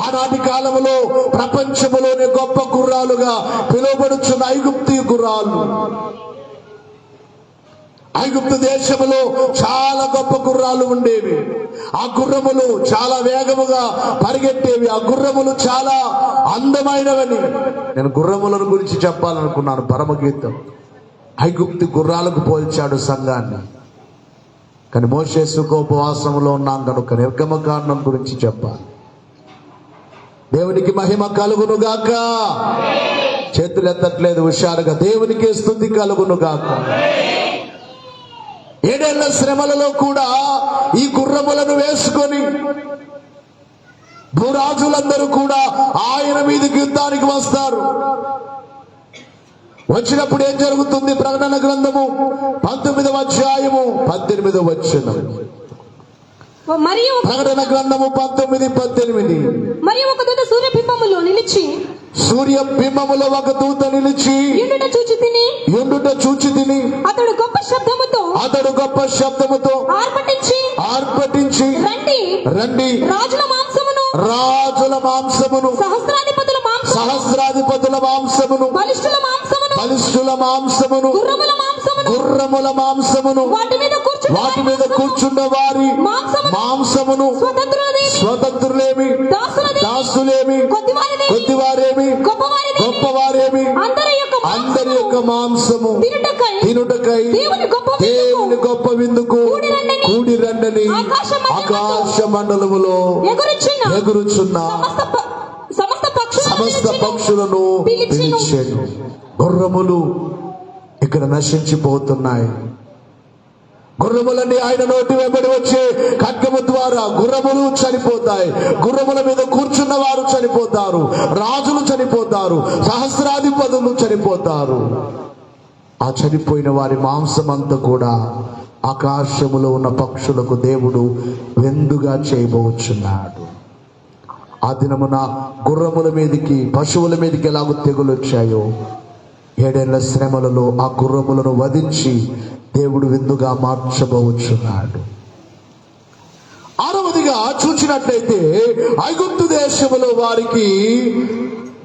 ఆనాటి కాలంలో ప్రపంచంలోనే గొప్ప గుర్రాలుగా పిలువబడుచున్న ఐగుప్తు గుర్రాలు. ఐగుప్తు దేశంలో చాలా గొప్ప గుర్రాలు ఉండేవి. ఆ గుర్రములు చాలా వేగముగా పరిగెట్టేవి. ఆ గుర్రములు చాలా అందమైనవని నేను గుర్రములను గురించి చెప్పాలనుకున్నాను. పరమగీతం ఐగుప్తు గుర్రాలకు పోల్చాడు సంఘాన్ని. కానీ మోషే సుఖోపవాసంలో ఉన్నాం కనుక నిర్గమకాండం గురించి చెప్పాలి. దేవునికి మహిమ కలుగును గాక. చేతులు ఎత్తట్లేదు హుషారుగా. దేవునికి స్తుతి కలుగును గాక. 7 ఏళ్ల శ్రమలలో కూడా ఈ గుర్రములను వేసుకొని భూరాజులందరూ కూడా ఆయన మీదకి యుద్ధానికి వస్తారు. వచ్చినప్పుడు ఏం జరుగుతుంది? ప్రకటన గ్రంథము 19వ అధ్యాయము 18వ వచనం. మరియు ప్రకటన గ్రంథము 19:18. మరియు ఒక దూత సూర్యబింబములో నిలిచి ఒక దూత నిలిచి యుండుట చూచి తిని అతడు గొప్ప శబ్దముతో ఆర్భటించి రండి రాజుల మాంసమును సహస్రాధిపతుల మాంసమును బలిష్ఠుల మాంసమును గుర్రముల మాంసమును వాటి మీద కూర్చున్న వారి మాంసమును స్వతంత్రులేమి దాసులేమి కొద్దివారేమి గొప్పవారేమి అందరి యొక్క మాంసము తినుటకై దేవుని గొప్ప విందుకు కూడి రండని ఆకాశ మండలములో ఎగురుచున్న సమస్త పక్షులను పిలిచెను. గుర్రములు ఇక్కడ నశించిపోతున్నాయి. గుర్రములన్నీ ఆయన నోటి వెంబడి వచ్చే ఖడ్గము ద్వారా గుర్రములు చనిపోతాయి. గుర్రముల మీద కూర్చున్న వారు చనిపోతారు, రాజులు చనిపోతారు, సహస్రాధిపతులు చనిపోతారు. ఆ చనిపోయిన వారి మాంసమంతా కూడా ఆకాశములో ఉన్న పక్షులకు దేవుడు వెందుగా చేయబోచున్నాడు. ఆ దినమున గుర్రముల మీదకి, పశువుల మీదకి ఎలాగో తెగులు వచ్చాయో 7 శ్రమలలో ఆ గుర్రములను వధించి దేవుడు విందుగా మార్చబోచున్నాడు. 6వదిగా చూచినట్లయితే ఐగుప్తు దేశములో వారికి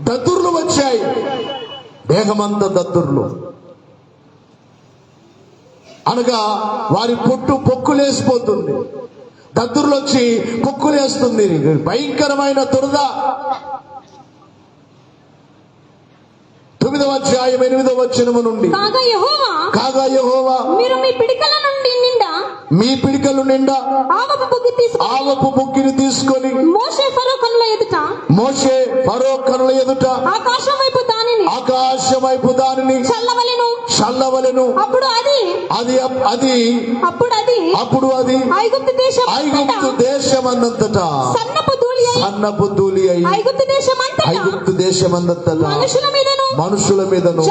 దద్దుర్లు వచ్చాయి. దేహమంత దద్దుర్లు అనగా వారి పొక్కులేసిపోతుంది. దద్దుర్లు వచ్చి పొక్కులేస్తుంది. భయంకరమైన దురద. 9వ అధ్యాయం 8వ వచనము నుండి కాగా యెహోవా మీరు మీ పిడికల నుండి నిండా మీ పిడికలు నిండా ఆవపు బుగ్గిని తీసుకొని మోషే ఫరో కనుల ఎదుట ఆకాశం వైపు దానిని చల్లవలెను. అప్పుడు అది ఐగుప్తు దేశమందంతటా సన్నపు ధూళి అయి ఐగుప్తు దేశమందంతటా మనుషుల మీదను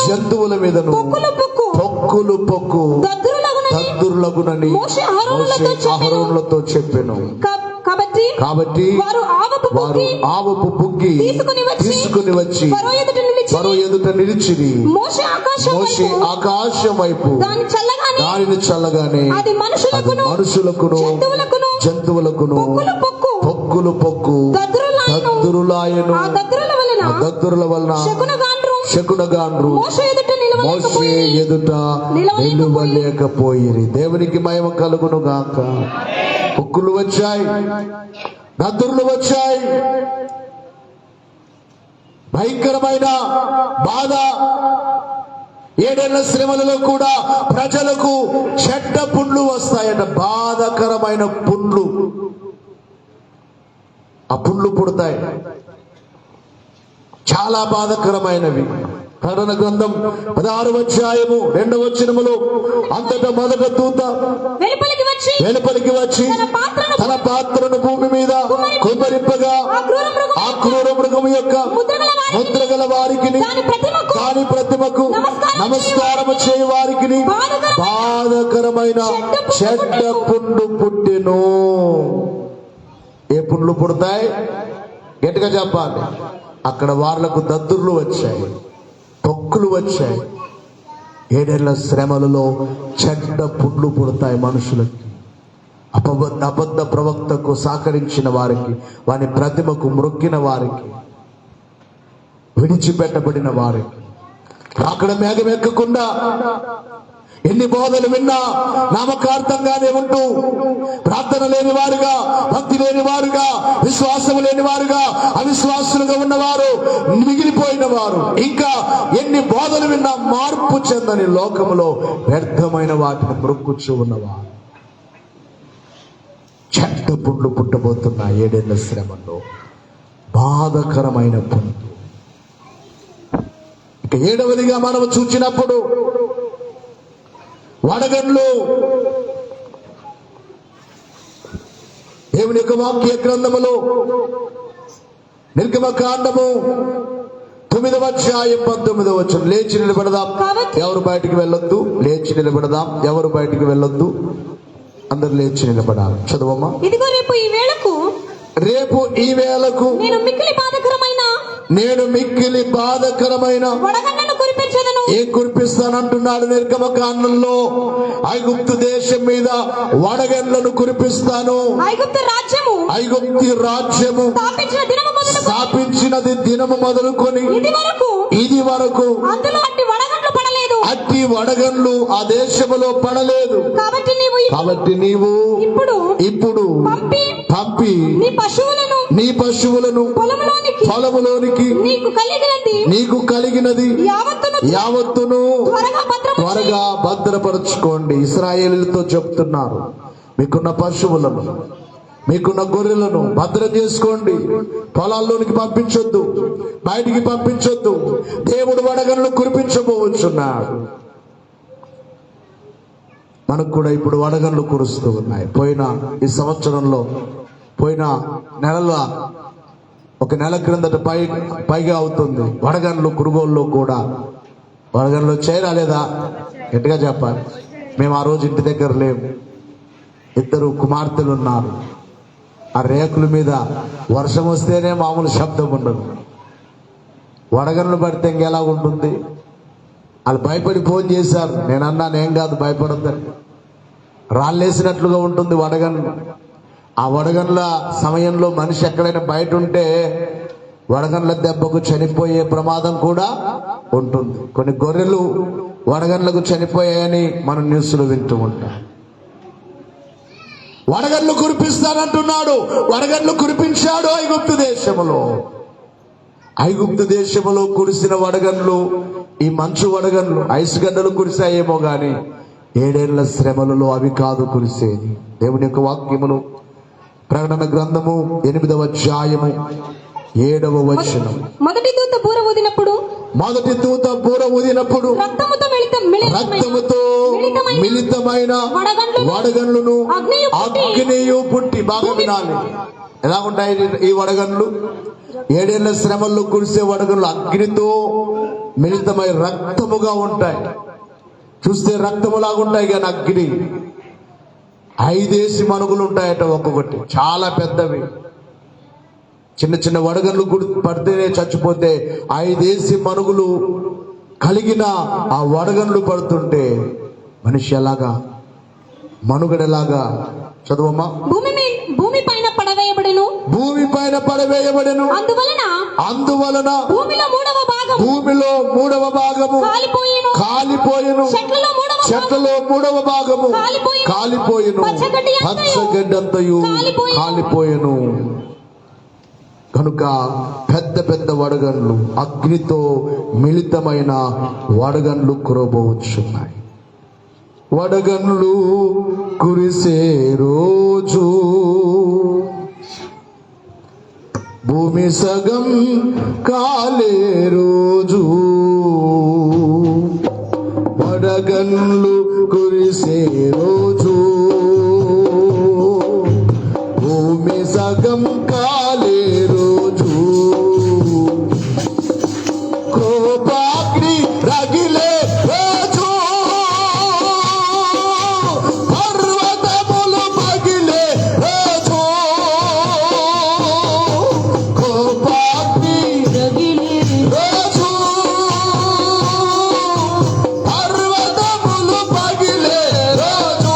జంతువుల మీదను పొక్కు దద్దుర్లగునని మోషే అహరోనులతో చెప్పెను. కాబట్టి వారు ఆవపు బుగ్గి తీసుకుని వచ్చి ఫరో ఎదుట నిలిచిరి. మోషే ఆకాశం వైపు దానిని చల్లగానే అది మనుషులకును జంతువులకును పొక్కు దద్దురులాయను. దద్దురుల వలన శకునగాండ్రు మోషే ఎదుట నిలువలేకపోయిరి. దేవునికి మహిమ కలుగును గాక. పొక్కులు వచ్చాయి, దద్దురులు వచ్చాయి. భయంకరమైన బాధ. 7 శ్రమలలో కూడా ప్రజలకు చెడ్డ పుండ్లు వస్తాయట. బాధకరమైన పుండ్లు. ఆ పుండ్లు పుడతాయి, చాలా బాధకరమైనవి. ప్రకటన గ్రంథం 16వ అధ్యాయము 2వ వచనములో అంతటా మొదట దూత వెలుపలికి వచ్చి తన పాత్రను భూమి మీద కుమ్మరింపగా ఆ క్రూర మృగము యొక్క ముద్రగల వారికి దాని ప్రతిమకు నమస్కారము చేయ వారికి బాధకరమైన చెడ్డ పుండు పుట్టెను. ఏ పుండ్లు పుడతాయి? గట్టిగా చెప్పాలి. అక్కడ వాళ్లకు దద్దుర్లు వచ్చాయి, పొక్కులు వచ్చాయి. 7 శ్రమలలో చెడ్డ పుండ్లు పుడతాయి మనుషులకి. అబద్ధ ప్రవక్తకు సహకరించిన వారికి, వాని ప్రతిమకు మ్రొక్కిన వారికి, విడిచిపెట్టబడిన వారికి. అక్కడ మేఘం ఎక్కకుండా ఎన్ని బోధలు విన్నా నామకార్థంగానే ఉంటూ ప్రార్థన లేని వారుగా, భక్తి లేని వారుగా, విశ్వాసం లేని వారుగా, అవిశ్వాసులుగా ఉన్నవారు, మిగిలిపోయిన వారు, ఇంకా ఎన్ని బోధలు విన్నా మార్పు చెందని లోకములో వ్యర్థమైన వాటిని మొక్కుచూ ఉన్నవారు. చెడ్డ పుండ్లు పుట్టబోతున్న 7 శ్రమలో బాధకరమైన పుండ్లు. ఇక 7వదిగా మనం చూచినప్పుడు వడగండ్లు. దేవుని యొక్క వాక్య గ్రంథములో నిర్గమకాండము 9వ అధ్యాయం 19వ వచనం. లేచి నిలబడదాం, ఎవరు బయటికి వెళ్ళొద్దు. లేచి నిలబడదాం, ఎవరు బయటికి వెళ్ళొద్దు. అందరు లేచి నిలబడాలి. చదవమ్మా. ఇదిగో రేపు ఈ వేళకు నేను మిక్కిలి బాధకరమైన వడగండ్లను కురిపించెదను. ఏం కురిపిస్తానంటున్నాడు? నిర్గమకాండంలో ఐగుప్తు దేశం మీద వడగండ్లను కురిపిస్తాను. ఐగుప్తు రాజ్యము స్థాపించినది దినము మొదలుకొని ఇది వరకు అట్టి వడగండ్లు ఆ దేశములో పడలేదు. కాబట్టి నీవు ఇప్పుడు పంపి నీ పశువులను పొలములోనికి నీకు కలిగినది యావత్తును త్వరగా భద్రపరచుకోండి. ఇశ్రాయేలీయులతో చెప్తున్నారు, మీకున్న పశువులను, మీకున్న గొర్రెలను భద్రం చేసుకోండి. పొలాల్లోనికి పంపించొద్దు, బయటికి పంపించొద్దు. దేవుడు వడగండ్లు కురిపించబోచున్నాడు. మనకు కూడా ఇప్పుడు వడగండ్లు కురుస్తూ ఉన్నాయి. ఈ సంవత్సరంలో పోయిన నెలలో, ఒక నెల క్రిందట పైగా అవుతుంది వడగండ్లు కురుగోల్లో కూడా వడగండ్లు చేరాలేదా? గట్టిగా చెప్పాలి. మేము ఆ రోజు ఇంటి దగ్గర లేము. 2 కుమార్తెలు ఉన్నారు. ఆ రేకుల మీద వర్షం వస్తేనే మామూలు శబ్దం ఉండదు. వడగండ్లు పడితే ఇంకెలా ఉంటుంది? వాళ్ళు భయపడి ఫోన్ చేశారు. నేను అన్నాను, ఏం కాదు, భయపడద్దని. రాళ్ళేసినట్లుగా ఉంటుంది వడగన్లు. ఆ వడగన్ల సమయంలో మనిషి ఎక్కడైనా బయట ఉంటే వడగన్ల దెబ్బకు చనిపోయే ప్రమాదం కూడా ఉంటుంది. కొన్ని గొర్రెలు వడగన్లకు చనిపోయాయని మనం న్యూస్లో వింటూ ఉంటాం. వడగళ్ళు కురిపిస్తానంటున్నాడు. వడగళ్ళు కురిపించాడు ఐగుప్తు దేశములో. ఐగుప్తు దేశములో కురిసిన వడగన్లు, ఈ మంచు వడగన్లు, ఐస్ గడ్డలు కురిశాయేమో గాని 7 ఏళ్ల శ్రమలలో అవి కాదు కురిసేది. దేవుని యొక్క వాక్యములు ప్రకటన గ్రంథము 8వ అధ్యాయము 7వ వచనం. మొదటి దూత బూర ఊదినప్పుడు రక్తముతో మిళితమైన వడగండ్లను అగ్నియు పుట్టి. బాగా వినాలి. ఎలా ఉంటాయి ఈ వడగండ్లు? 7 ఏళ్ల శ్రమల్లో కురిసే వడగండ్లు అగ్నితో మిళితమై రక్తముగా ఉంటాయి. చూస్తే రక్తములాగుంటాయి కానీ అగ్ని. 5 మనుగులు ఉంటాయట ఒక్కొక్కటి, చాలా పెద్దవి. చిన్న చిన్న వడగన్లు పడితేనే చచ్చిపోతే 5 మనుగులు కలిగిన ఆ వడగన్లు పడుతుంటే మనిషి ఎలాగా, మనుగడలాగా? చదువమ్మా. భూమి పైన పడవేయబడెను. అందువలన భూమిలో 3వ భాగము కాలిపోయెను. చెట్లలో 3వ భాగము కాలిపోయెను. పచ్చగడ్డంతయు కాలిపోయెను. కనుక పెద్ద పెద్ద వడగండ్లు, అగ్నితో మిళితమైన వడగండ్లు కురబోచున్నాయి. వడగండ్లు కురిసే రోజు భూమి సగం కాలే రోజు. వడగండ్లు కురిసే రోజు భూమి సగం కాలే రోజు. కోపాగ్ని రగిలే రోజు, పర్వతములు పగిలే రోజు. కోపాగ్ని రగిలే రోజు, పర్వతములు పగిలే రోజు.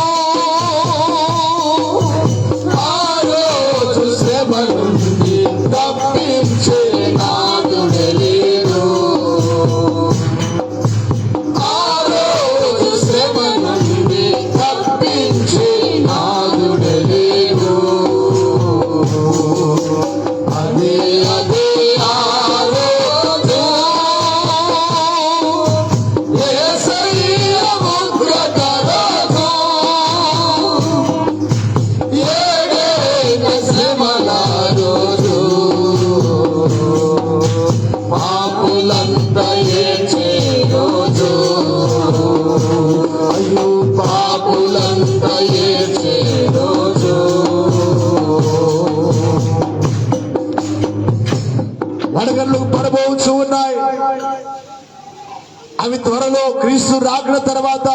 ఆ రోజు శ్రమ నుండి తప్పించే నాదుడే లేడు. ఆ రోజు శ్రమ నుండి తప్పించే నాదుడే లేడు. అదే ఆ రోజు యేసయ్య ఉగ్రత రోజు. 7 శ్రమల రోజు, పాపులంతా ఏడ్చే రోజు. అయ్యో పాపులంతా ఏడ్చే రోజు. వడగళ్ళు పడబోచు ఉన్నాయి. అవి త్వరలో క్రీస్తు రాకడ తర్వాత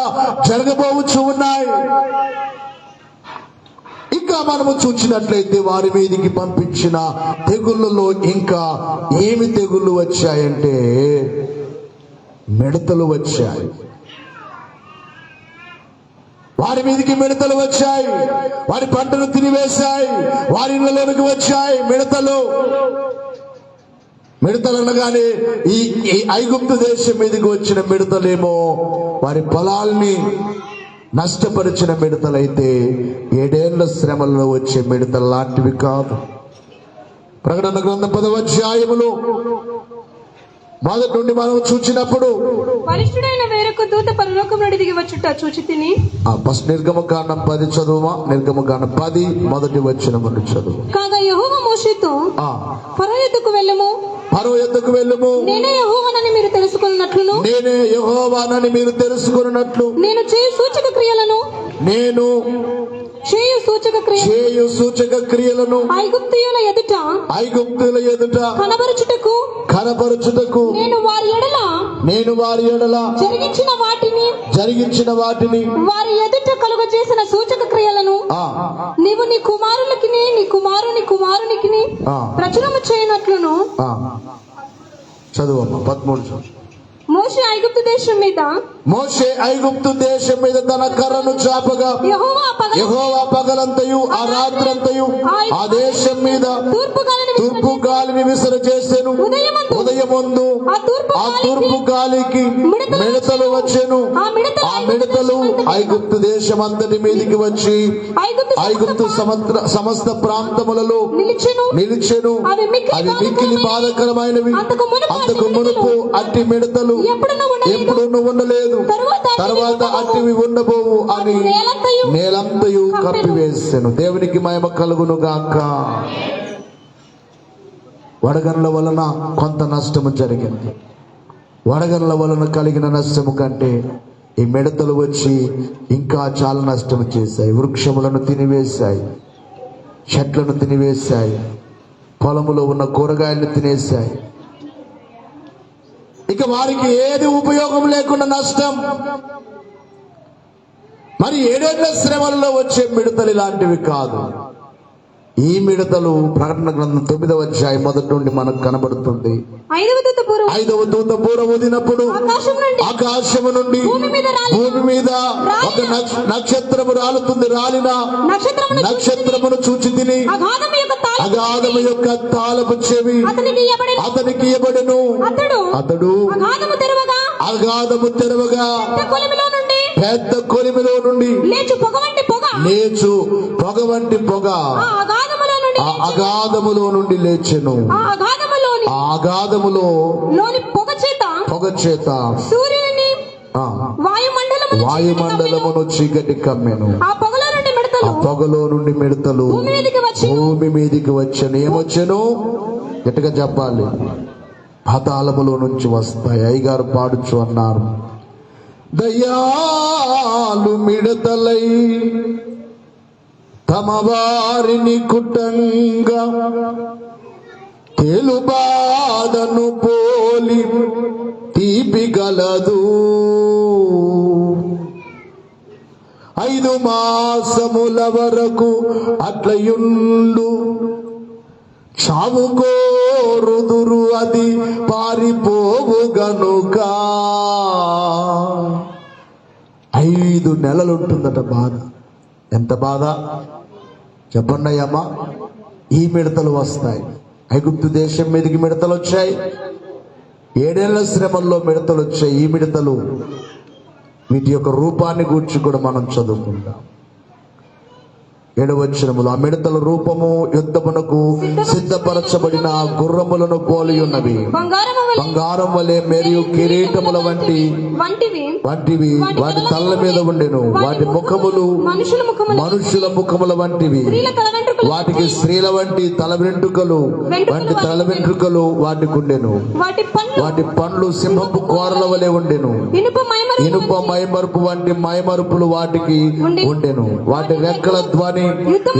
జరగబోవచ్చు ఉన్నాయి. ఇంకా మనము చూసినట్లయితే వారి మీదికి పంపించిన తెగుళ్ళలో ఇంకా ఏమి తెగుళ్ళు వచ్చాయంటే మిడతలు వచ్చాయి. వారి మీదికి మిడతలు వచ్చాయి. వారి పంటను తినివేశాయి. వారి ఇళ్లలోనికి వచ్చాయి మిడతలు. మిడతలు అనగానే ఈ ఐగుప్తు దేశం మీదకి వచ్చిన మిడతలేమో వారి పొలాల్ని నష్టపరిచిన మిడతలైతే 7 ఏళ్ల శ్రమల్లో వచ్చే మిడతలు లాంటివి కాదు. ప్రకటన గ్రంథం 10వ అధ్యాయములో మొదటి నుండి మనం చూచినప్పుడు బలిష్ఠుడైన వేరొక దూత పరలోకం నుండి దిగి వచ్చుట చూచి తిని. ఫస్ట్ నిర్గమకాండం 10 చదువుమా. నిర్గమకాండం 10 మొదటి వచనం నుండి చదువు. కాగా యెహోవా మోషేతో ఫరో యొద్దకు వెళ్ళుము, నేనే యెహోవానని మీరు తెలుసుకొనున్నట్లు నేను చేయు సూచక క్రియలను ఐగుప్తీయుల ఎదుట కనబరుచుటకు నేను వారి ఎడల జరిగించిన వాటిని వారి ఎదుట కలుగజేసిన సూచక క్రియలను నీవు నీ కుమారునికి ప్రచురము చేయనట్లును. చదువు 13. మోషే ఐగుప్తు దేశం మీద మోషే ఐగుప్తు దేశం మీద తన కర్రను చాపగా యెహోవా పగలంతయు ఆ రాత్రంతయు ఆ దేశం మీద తూర్పు గాలిని విసర చేసెను. ఉదయమందు ఆ తూర్పు గాలికి మిడతలు వచ్చెను. ఆ మిడతలు ఐగుప్తు దేశం అంతటి మీదికి వచ్చి ఐగుప్తు సమస్త ప్రాంతములలో నిలిచెను. అవి మిక్కిలి బాధకరమైనవి. అంతకు మునుపు అట్టి మిడతలు ఎప్పుడు ఉండలేదు, తర్వాత అట్టివి ఉండబోవు అని నేలంతయు కప్పివేసెను. దేవునికి మహిమ కలుగును గాక. వడగండ్ల వలన కొంత నష్టము జరిగింది. వడగండ్ల వలన కలిగిన నష్టము కంటే ఈ మిడతలు వచ్చి ఇంకా చాలా నష్టం చేశాయి. వృక్షములను తినివేశాయి, చెట్లను తినివేశాయి, పొలములో ఉన్న కూరగాయలను తినేశాయి. ఇక వారికి ఏది ఉపయోగం లేకుండా నష్టం. మరి 7 ఏళ్ల శ్రమలలో వచ్చే మిడతలు ఇలాంటివి కాదు. ఈ మిడతలు ప్రకటన గ్రంథం 9వ అధ్యాయం మొదటి నుండి మనకు కనబడుతుంది. 5వ దూత బూర ఊదినప్పుడు ఆకాశము నుండి భూమి మీద ఒక నక్షత్రము రాలుతుంది. రాలిన నక్షత్రమును చూచి తిని అగాధము యొక్క తాళపు చెవి అతనికి ఇవ్వబడెను. అతడు అగాధము తెరవగా పెద్ద కొలిమిలో నుండి లేచు పొగ వంటి పొగ ఆ అగాధములో నుండి లేచెను. ఆ అగాధములో పొగ చేత వాయుమండలమును చీకటి కమ్మెను. ఆ పొగలో నుండి మిడతలు భూమి మీదికి వచ్చెను. ఏమొచ్చెను? గట్టిగా చెప్పాలి. పాతాళములో నుంచి వస్తాయి. అయ్యగారు పాడుచు అన్నారు, దయ్యాలు మిడతలై తమ వారిని కుటంగా తేలుబాదను పోలి తీపి గలదు. 5 మాసముల వరకు అట్లయుండు చావు కోరుదురు అది పారిపోవు గనుక. 5 నెలలు ఉంటుందట బాధ. ఎంత బాధ చెప్పండి అయ్యమ్మా. ఈ మిడతలు వస్తాయి. ఐగుప్తు దేశం మీదకి మిడతలు వచ్చాయి. 7 ఏళ్ల శ్రమల్లో మిడతలు వచ్చాయి. ఈ మిడతలు వీటి యొక్క రూపాన్ని గూర్చి కూడా మనం చదువుకుందాం. 7వ వచనములో ఆ మిడతల రూపము యుద్ధమునకు సిద్ధపరచబడిన గుర్రములను పోలి ఉన్నవి. బంగారం వలె మరియు కిరీటముల వంటివి వాటి తల్ల మీద ఉండెను. వాటి ముఖములు మనుషుల ముఖముల వంటివి. వాటికి స్త్రీల వంటి తల వెంట్రుకలు వాటికి ఉండెను. వాటి పండ్లు సింహపు కోరల వలె ఉండెను. ఇనుప మైమరుపు వంటి మైమరుపులు వాటికి ఉండెను. వాటి రెక్కల ధ్వని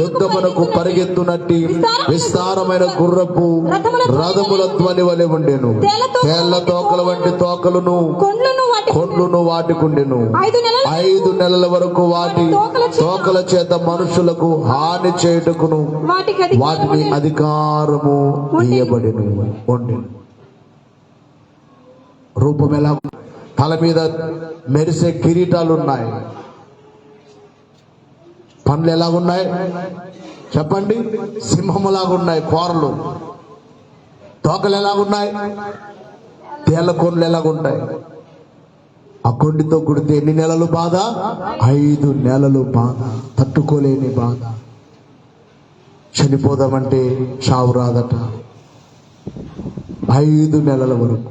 యుద్ధమునకు పరిగెత్తునట్టి విస్తారమైన గుర్రపు రథముల ధ్వని వలె ఉండెను. తేళ్ల తోకల వంటి తోకలను కొండ్లును వాటికి ఉండెను. 5 నెలల వరకు వాటి తోకల చేత మనుషులకు హాని చేయుటకును వాటిని అధికారము ఇయ్యబడెను. ఉండెను. రూపం ఎలా? తల మీద మెరిసే కిరీటాలు ఉన్నాయి. పండ్లు ఎలాగున్నాయి చెప్పండి? సింహములాగున్నాయి కోరలు. తోకలు ఎలాగున్నాయి? తేళ్ల కొండలు ఎలాగుంటాయి? ఆ కొండితో కుడితే ఎన్ని నెలలు బాధ? 5 నెలలు బాధ. తట్టుకోలేని బాధ. చనిపోదామంటే చావు రాదట. 5 నెలల వరకు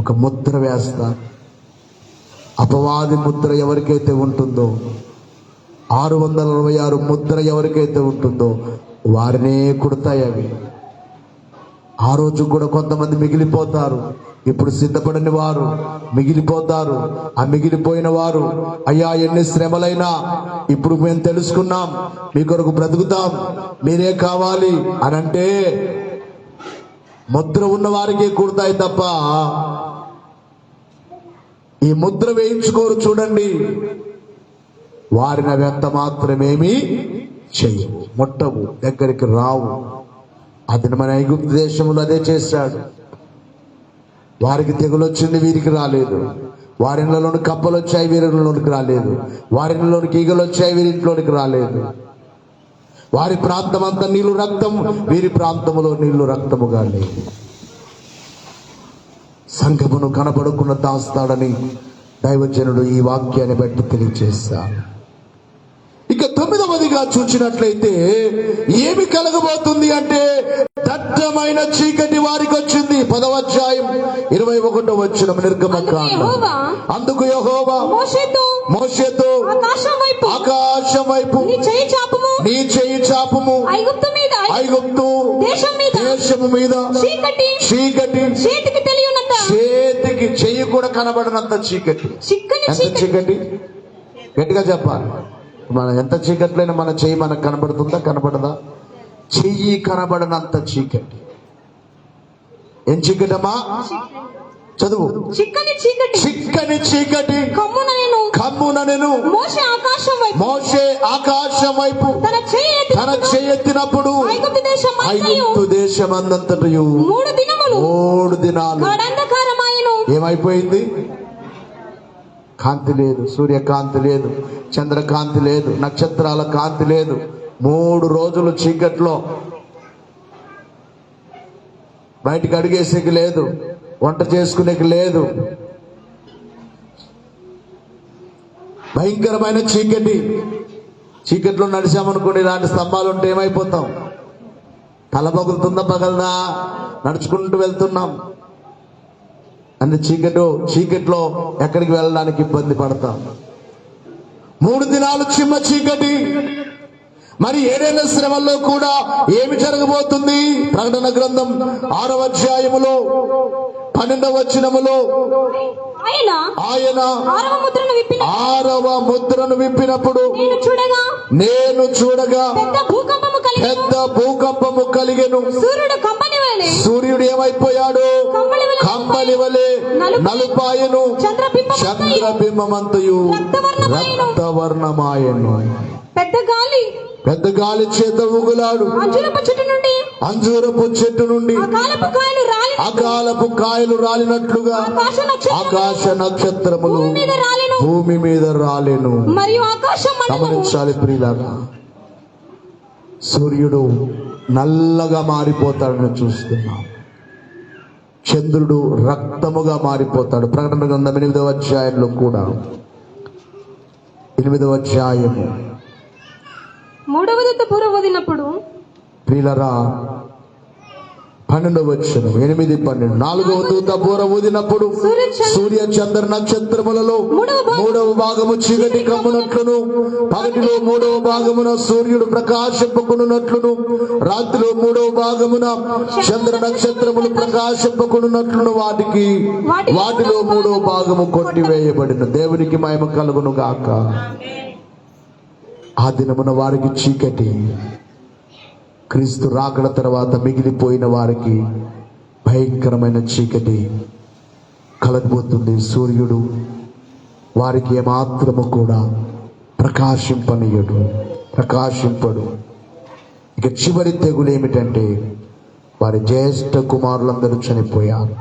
ఒక ముద్ర వేస్తారు. అపవాది ముద్ర ఎవరికైతే ఉంటుందో, 666 ముద్ర ఎవరికైతే ఉంటుందో వారినే కుడతాయి అవి. ఆ రోజు కూడా కొంతమంది మిగిలిపోతారు. ఇప్పుడు సిద్ధపడని వారు మిగిలిపోతారు. ఆ మిగిలిపోయిన వారు, అయ్యా ఎన్ని శ్రమలైనా ఇప్పుడు మేము తెలుసుకున్నాం, మీ కొరకు బ్రతుకుతాం, మీరే కావాలి అని అంటే ముద్ర ఉన్న వారికి కుడతాయి తప్ప ఈ ముద్ర వేయించుకోరు చూడండి, వారిని అవి ఎంత మాత్రమేమీ చెయ్యవు, ముట్టవు, దగ్గరికి రావు. అతను మన ఐగుప్తు దేశంలో అదే చేశాడు. వారికి తెగులు వచ్చింది, వీరికి రాలేదు. వారిలోని కప్పలు వచ్చాయి, వీరిలోనికి రాలేదు. వారిలోనికి ఈగలు వచ్చాయి, వీరింట్లోనికి రాలేదు. వారి ప్రాంతం అంతా నీళ్లు రక్తం, వీరి ప్రాంతంలో నీళ్లు రక్తముగా లేదు. సంఘమును కనబడకుండా దాస్తాడని దైవజనుడు ఈ వాక్యాన్ని బట్టి తెలియజేశారు. ఇక 9వదిగా చూసినట్లయితే ఏమి కలగబోతుంది అంటే దట్టమైన చీకటి వారికి వచ్చింది. 10వ అధ్యాయం 21వ వచనం నిర్గమకాండం. అందుకు యెహోవా మోషేతో ఆకాశం వైపు నీ చేయి చాపుము, ఐగుప్తు దేశము మీద చీకటి, చేతికి చెయ్యి కూడా కనబడనంత చీకటి. ఎంత చీకటి? గట్టిగా చెప్పాలి. మన ఎంత చీకట్లైనా మన చెయ్యి మనకు కనబడుతుందా? కనబడదా? చెయ్యి కనబడనంత చీకటి. ఏం చీకటమ్మా? చదువు. చిక్కని చీకటి కమ్మున నేను మోషే ఆకాశం వైపు తన చేయెత్తినప్పుడు ఐగుప్తు దేశమందంతటయు 3 దినాలు ఏమైపోయింది? కాంతి లేదు, సూర్యకాంతి లేదు, చంద్రకాంతి లేదు, నక్షత్రాల కాంతి లేదు. 3 రోజులు చీకట్లో. బయటికి అడిగేసేకి లేదు, వంట చేసుకునేకి లేదు. భయంకరమైన చీకటి. చీకట్లో నడిచామనుకోండి, ఇలాంటి స్తంభాలు ఉంటే ఏమైపోతాం? తల పగులుతుందా? పగలదా? నడుచుకుంటూ వెళ్తున్నాం అంటే చీకట్లో ఎక్కడికి వెళ్ళడానికి ఇబ్బంది పడతాం. 3 దినాలు చిమ్మ చీకటి. మరి 7వ శ్రమల్లో కూడా ఏమి జరగబోతుంది? ప్రకటన గ్రంథం 6వ అధ్యాయములో 12వ వచనములో ఆయన 6వ ముద్రను విప్పినప్పుడు నేను చూడగా పెద్ద భూకంపము కలిగెను. సూర్యుడు ఏమైపోయాడు? కంబలి వలె నలుపాయను, చంద్రబింబమంతయు రక్తవర్ణమాయను. పెద్ద గాలి చేత ఊగులాడు. అంజూరపు చెట్టు నుండి అకాలపు కాయలు రాలినట్లుగా ఆకాశ నక్షత్రములు భూమి మీద రాలెను. గమనించాలి ప్రియులారా, సూర్యుడు నల్లగా మారిపోతాడని చూస్తున్నాం. చంద్రుడు రక్తముగా మారిపోతాడు. ప్రకటన గ్రంథం 8వ అధ్యాయంలో కూడా 8వ అధ్యాయము 3వ దూత బూర ఊదినప్పుడు ప్రియులారా 12వ వచనం 8, 12 4వ దూత బూర ఊదినప్పుడు సూర్య చంద్ర నక్షత్రములలో 3వ భాగము చీకటి కమ్మునట్లును, పగటిలో 3వ భాగమున సూర్యుడు ప్రకాశింపకున్నట్లును, రాత్రిలో 3వ భాగమున చంద్ర నక్షత్రములు ప్రకాశింపకున్నట్లును వాటిలో 3వ భాగము కొట్టివేయబడిన. దేవునికి మహిమ కలుగును గాక. ఆ దినమున వారికి చీకటి, క్రీస్తు రాకడ తర్వాత మిగిలిపోయిన వారికి భయంకరమైన చీకటి కలగబోతుంది. సూర్యుడు వారికి ఏమాత్రము కూడా ప్రకాశింపడు. ఇక చివరి తెగులు ఏమిటంటే వారి జ్యేష్ఠ కుమారులందరూ చనిపోయారు.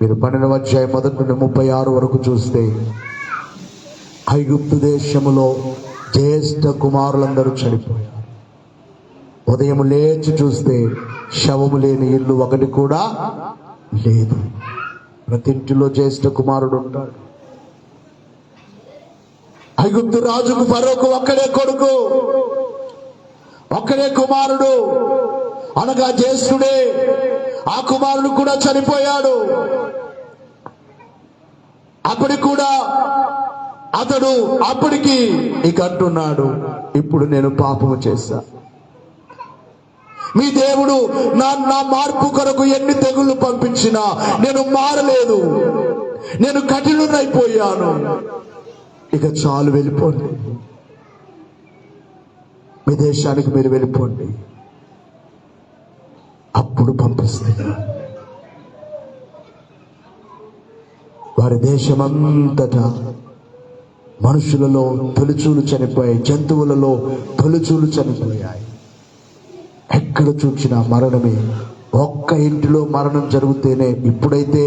మీరు 12వ అధ్యాయం 1 నుండి 36 వరకు చూస్తే ఐగుప్తు దేశములో జ్యేష్ఠ కుమారులందరూ చనిపోయారు. ఉదయం లేచి చూస్తే శవము లేని ఇల్లు ఒకటి కూడా లేదు. ప్రతి ఇంటిలో జ్యేష్ఠ కుమారుడు ఉంటాడు. ఐగుప్తు రాజుకు ఫరోకు ఒక్కడే కొడుకు, ఒక్కడే కుమారుడు, అనగా జ్యేష్ఠుడే. ఆ కుమారుడు కూడా చనిపోయాడు. అప్పటికి కూడా అతడు ఇక అంటున్నాడు, ఇప్పుడు నేను పాపము చేశా. మీ దేవుడు నా మార్పు కొరకు ఎన్ని తెగుళ్ళు పంపించినా నేను మారలేదు, నేను కఠినుడైపోయాను. ఇక చాలు, వెళ్ళిపోండి, మీ దేశానికి మీరు వెళ్ళిపోండి. అప్పుడు పంపిస్తాను. వారి దేశమంతటా మనుషులలో తొలిచూలు చనిపోయాయి, జంతువులలో తొలిచూలు చనిపోయాయి. ఎక్కడ చూచినా మరణమే ఒక్క ఇంటిలో మరణం జరిగితేనే, ఇప్పుడైతే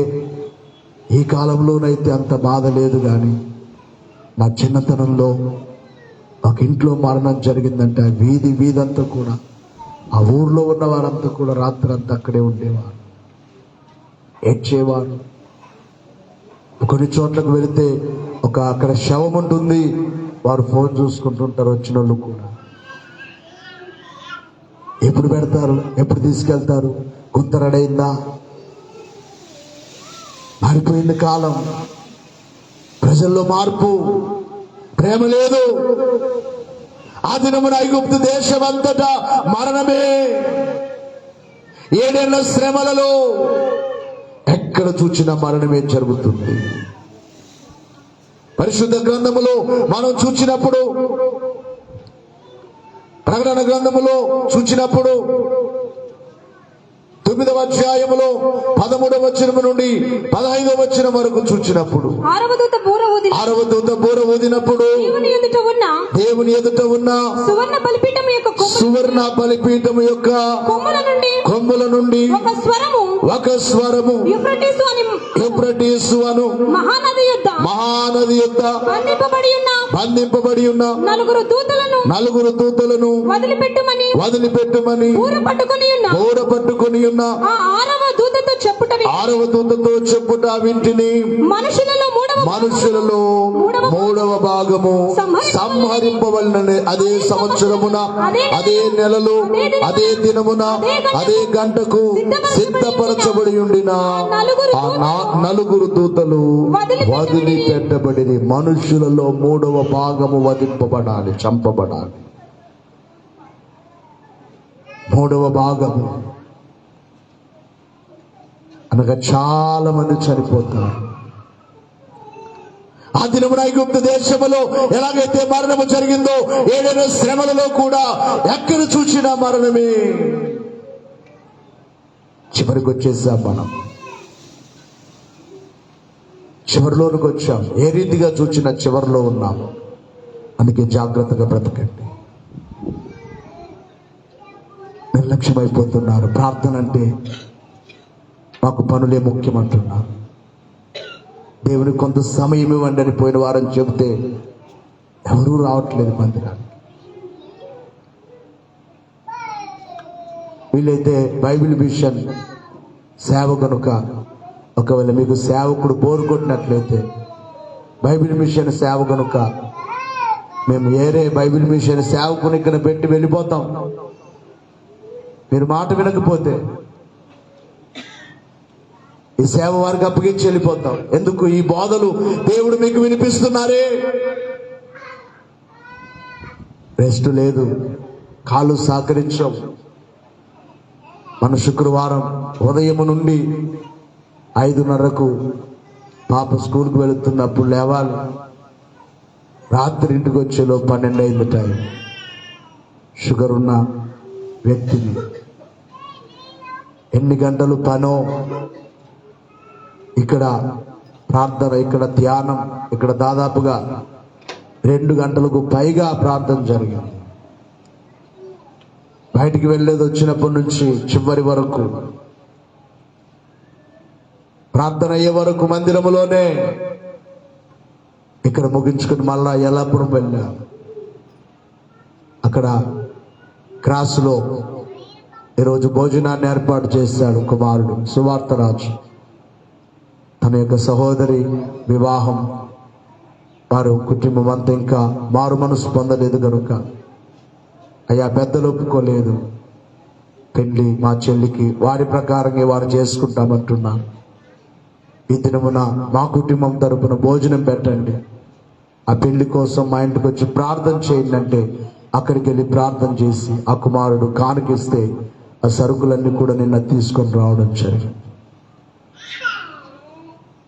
ఈ కాలంలోనైతే అంత బాధ లేదు, కానీ నా చిన్నతనంలో ఒక ఇంట్లో మరణం జరిగిందంటే ఆ వీధి అంతా కూడా, ఆ ఊర్లో ఉన్న వారంతా కూడా రాత్రి అంతా అక్కడే ఉండేవారు, ఏడ్చేవారు. కొన్ని చోట్లకు వెళితే అక్కడ శవం ఉంటుంది, వారు ఫోన్ చూసుకుంటుంటారు వచ్చిన వాళ్ళు కూడా. ఎప్పుడు పెడతారు, ఎప్పుడు తీసుకెళ్తారు, గుంతరడైందా? మారిపోయింది కాలం, ప్రజల్లో మార్పు, ప్రేమ లేదు. ఆ దినమున ఐగుప్తు దేశం అంతటా మరణమే. 7 ఏళ్ల శ్రమలలో ఎక్కడ చూచినా మరణమే జరుగుతుంది. పరిశుద్ధ గ్రంథములో మనం చూచినప్పుడు, ప్రకటన గ్రంథములో చూచినప్పుడు 9వ అధ్యాయములో 13వ వచనం నుండి 15వ వచనం వరకు చూచినప్పుడు, 6వ దూత బూర ఊదినప్పుడు దేవుని ఎదుట ఉన్న సువర్ణ బలిపీఠము యొక్క కొమ్ముల నుండి ఒక స్వరము యూఫ్రటీసు అను మహానది యొద్ద బంధింపబడి ఉన్న నలుగురు దూతలను వదిలిపెట్టుమని బోర పట్టుకొని ఉన్న ఆ 6వ దూతతో చెప్పుట వింటిని. మనుషులలో 3వ భాగము సంహరింపవలనని అదే సంవత్సరమున, అదే నెలలో, అదే దినమున, అదే గంటకు సిద్ధపరచబడి ఉండిన ఆ 4 దూతలు వదిలిపెట్టబడి, మనుషులలో 3వ భాగము వధింపబడాలి, చంపబడాలి. 3వ భాగము అనగా చాలా మంది చనిపోతారు. ఆ దినమున ఐగుప్తు దేశములో ఎలాగైతే మరణము జరిగిందో, 7 ఏళ్ల శ్రమలలో కూడా ఎక్కడ చూసినా మరణమే. చివరికి వచ్చేసాం, మనం చివరిలోనికి వచ్చాం. ఏ రీతిగా చూసినా చివరిలో ఉన్నాం. అందుకే జాగ్రత్తగా బ్రతకండి. నిర్లక్ష్యమైపోతున్నారు. ప్రార్థన అంటే మాకు పనులే ముఖ్యమంటున్నారు. దేవుని కొంత సమయం ఇవ్వండి అని పోయిన వారం చెబితే ఎవరూ రావట్లేదు మందిరానికి. వీలైతే బైబిల్ మిషన్ సేవ కనుక, ఒకవేళ మీకు సేవకుడు బోరు కొట్టినట్లయితే బైబిల్ మిషన్ సేవ కనుక మేము ఏరే బైబిల్ మిషన్ సేవకుని ఇక్కడ పెట్టి వెళ్ళిపోతాం. మీరు మాట వినకపోతే ఈ సేవ వారికి అప్పగించి వెళ్ళిపోతాం. ఎందుకు? ఈ బోధలు దేవుడు మీకు వినిపిస్తున్నారే. రెస్ట్ లేదు, కాళ్ళు సహకరించం. మన శుక్రవారం ఉదయం నుండి 5:30కు పాప స్కూల్కి వెళుతున్నప్పుడు లేవాలి. రాత్రి ఇంటికి వచ్చేలో 12 అయింది టైం. షుగర్ ఉన్న వ్యక్తిని ఎన్ని గంటలు పనో, ఇక్కడ ప్రార్థన, ఇక్కడ ధ్యానం, ఇక్కడ దాదాపుగా 2 గంటలకు పైగా ప్రార్థన జరిగింది. బయటికి వెళ్ళేది వచ్చినప్పటి నుంచి చివరి వరకు, ప్రార్థన అయ్యే వరకు మందిరములోనే. ఇక్కడ ముగించుకుని మళ్ళా యల్లాపురం వెళ్ళాం. అక్కడ క్రాస్లో ఈరోజు భోజనాన్ని ఏర్పాటు చేశాడు కుమారుడు సువార్తరాజు. తన యొక్క సహోదరి వివాహం, వారు కుటుంబం అంతా ఇంకా మారు మనసు పొందలేదు కనుక, అయ్యా పెద్దలు ఒప్పుకోలేదు పెళ్లి మా చెల్లికి, వారి ప్రకారంగా వారు చేసుకుంటామంటున్నారు. ఈ దినమున మా కుటుంబం తరపున భోజనం పెట్టండి, ఆ పెళ్లి కోసం మా ఇంటికి వచ్చి ప్రార్థన చేయండి అంటే అక్కడికి వెళ్ళి ప్రార్థన చేసి ఆ కుమారుడు కానుకిస్తే ఆ సరుకులన్నీ కూడా నిన్న తీసుకొని రావడం జరిగింది.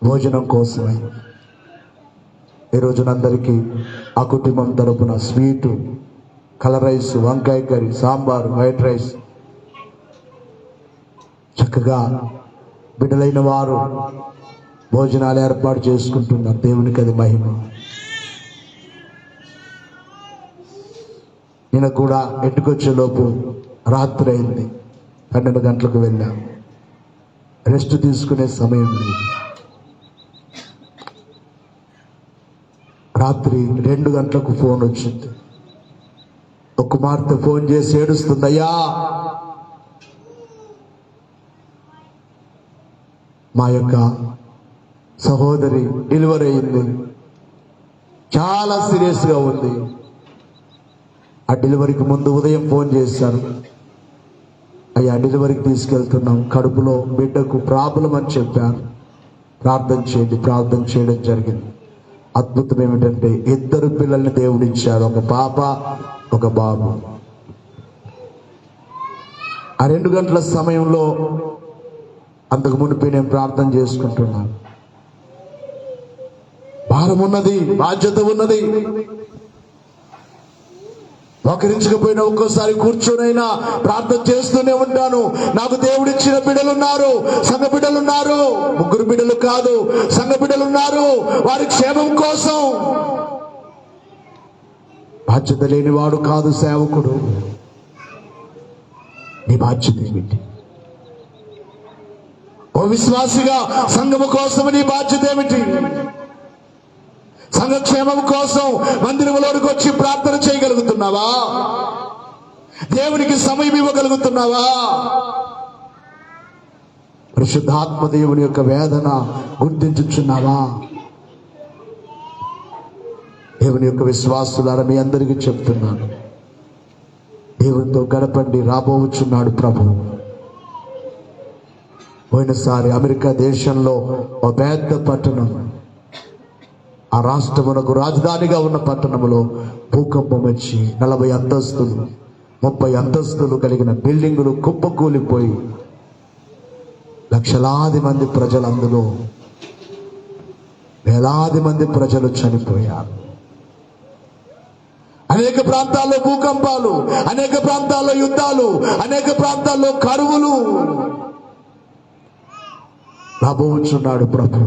భోజనం కోసమే ఈ రోజునందరికీ ఆ కుటుంబం తరపున స్వీటు, కలర్ రైస్, వంకాయ కర్రీ, సాంబారు, వైట్ రైస్, చక్కగా బిడ్డలైన వారు భోజనాలు ఏర్పాటు చేసుకుంటున్నారు. దేవునికి అది మహిమ. నిన్న కూడా ఇంటికొచ్చేలోపు రాత్రి అయింది. 12 గంటలకు వెళ్ళాం. రెస్ట్ తీసుకునే సమయం లేదు. రాత్రి 2 గంటలకు ఫోన్ వచ్చింది. ఒక కుమార్తె ఫోన్ చేసి ఏడుస్తుంది, అయ్యా మా యొక్క సహోదరి డెలివరీ అయింది, చాలా సీరియస్గా ఉంది. ఆ డెలివరీకి ముందు ఉదయం ఫోన్ చేశారు, అయ్యా డెలివరీకి తీసుకెళ్తున్నాం, కడుపులో బిడ్డకు ప్రాబ్లం అని చెప్పారు, ప్రార్థన చేయండి. ప్రార్థన చేయడం జరిగింది. అద్భుతం ఏమిటంటే 2 పిల్లల్ని దేవుడిచ్చారు, ఒక పాప ఒక బాబు. ఆ 2 గంటల సమయంలో అంతకు మునిపే నేను ప్రార్థన చేసుకుంటున్నాను. భారం ఉన్నది, బాధ్యత ఉన్నది. ఒకరించకపోయినా ఒక్కోసారి కూర్చొనైనా ప్రార్థన చేస్తూనే ఉంటాను. నాకు దేవుడిచ్చిన బిడ్డలున్నారు, సంఘ బిడ్డలున్నారు. 3 బిడ్డలు కాదు, సంఘ బిడ్డలున్నారు. వారి క్షేమం కోసం. బాధ్యత లేనివాడు కాదు సేవకుడు. నీ బాధ్యత ఏమిటి? ఓ విశ్వాసిగా సంఘము కోసం నీ బాధ్యత ఏమిటి? సంఘక్షేమం కోసం మందిరంలోకి వచ్చి ప్రార్థన చేయగలుగుతున్నావా? దేవునికి సమయం ఇవ్వగలుగుతున్నావా? పరిశుద్ధాత్మ దేవుని యొక్క వేదన గుర్తించుచున్నావా? దేవుని యొక్క విశ్వాసులారా మీ అందరికీ చెప్తున్నాను, దేవునితో గడపండి. రాబోచున్నాడు ప్రభు. పోయినసారి అమెరికా దేశంలో ఒక పెద్ద పట్టణం, ఆ రాష్ట్రమునకు రాజధానిగా ఉన్న పట్టణంలో భూకంపం వచ్చి 40 అంతస్తులు 30 అంతస్తులు కలిగిన బిల్డింగులు కుప్పకూలిపోయి లక్షలాది మంది ప్రజలు, అందులో వేలాది మంది ప్రజలు చనిపోయారు. అనేక ప్రాంతాల్లో భూకంపాలు, అనేక ప్రాంతాల్లో యుద్ధాలు, అనేక ప్రాంతాల్లో కరువులు. రాబోచున్నాడు ప్రభు.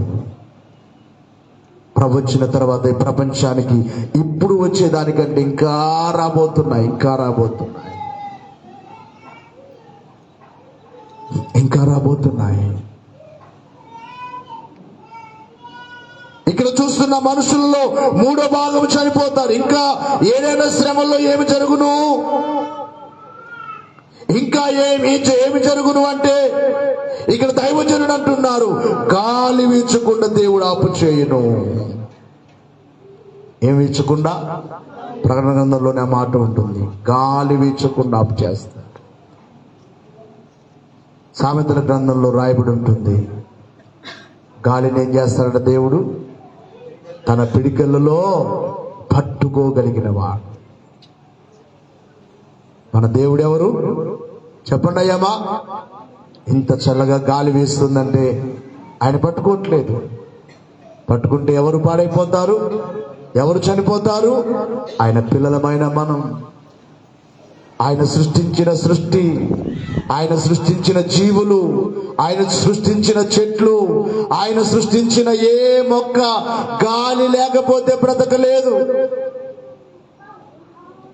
ప్రభు వచ్చిన తర్వాత ఈ ప్రపంచానికి ఇప్పుడు వచ్చేదానికంటే ఇంకా రాబోతున్నాయి, ఇంకా రాబోతున్నాయి, ఇంకా రాబోతున్నాయి. ఇక్కడ చూస్తున్న మనుషుల్లో 3వ భాగం చనిపోతారు. ఇంకా ఏదైనా శ్రమల్లో ఏమి జరుగును? ఇంకా ఏమి జరుగును అంటే ఇక్కడ దైవజనుడు అంటున్నారు, గాలి వీచకుండా దేవుడు ఆపు చేయును. ఏమి వీచకుండా? ప్రకటన గ్రంథంలోనే ఆ మాట ఉంటుంది, గాలి వీచకుండా ఆపు చేస్తాడు. సామెతల గ్రంథంలో రాయబడి ఉంటుంది, గాలిని ఏం చేస్తాడంటే దేవుడు తన పిడికెళ్ళలో పట్టుకోగలిగిన వాడు. మన దేవుడు ఎవరు చెప్పండి అయ్యమ్మా? ఇంత చల్లగా గాలి వీస్తుందంటే ఆయన పట్టుకోవట్లేదు. పట్టుకుంటే ఎవరు పాడైపోతారు? ఎవరు చనిపోతారు? ఆయన పిల్లలమైన మనం. ఆయన సృష్టించిన సృష్టి, ఆయన సృష్టించిన జీవులు, ఆయన సృష్టించిన చెట్లు, ఆయన సృష్టించిన ఏ మొక్క గాలి లేకపోతే బ్రతకలేదు.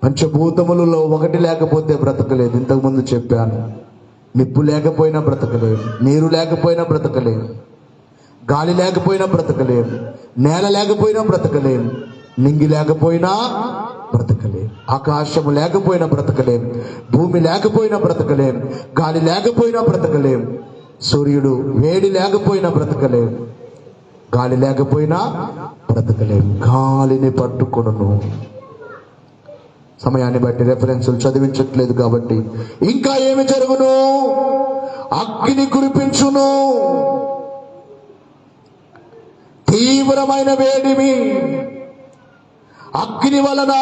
పంచభూతములలో ఒకటి లేకపోతే బ్రతకలేదు. ఇంతకుముందు చెప్పాను, నిప్పు లేకపోయినా బ్రతకలేదు, నీరు లేకపోయినా బ్రతకలేదు, గాలి లేకపోయినా బ్రతకలేదు, నేల లేకపోయినా బ్రతకలేదు, నింగి లేకపోయినా బ్రతకలేం, ఆకాశము లేకపోయినా బ్రతకలేం, భూమి లేకపోయినా బ్రతకలేం, గాలి లేకపోయినా బ్రతకలేం, సూర్యుడు వేడి లేకపోయినా బ్రతకలేం, గాలి లేకపోయినా బ్రతకలేం. గాలిని పట్టుకొనును. సమయాన్ని బట్టి రెఫరెన్సులు చదివించట్లేదు కాబట్టి, ఇంకా ఏమి జరుగును? అగ్ని కురిపించును, తీవ్రమైన వేడిమి, అగ్ని వలన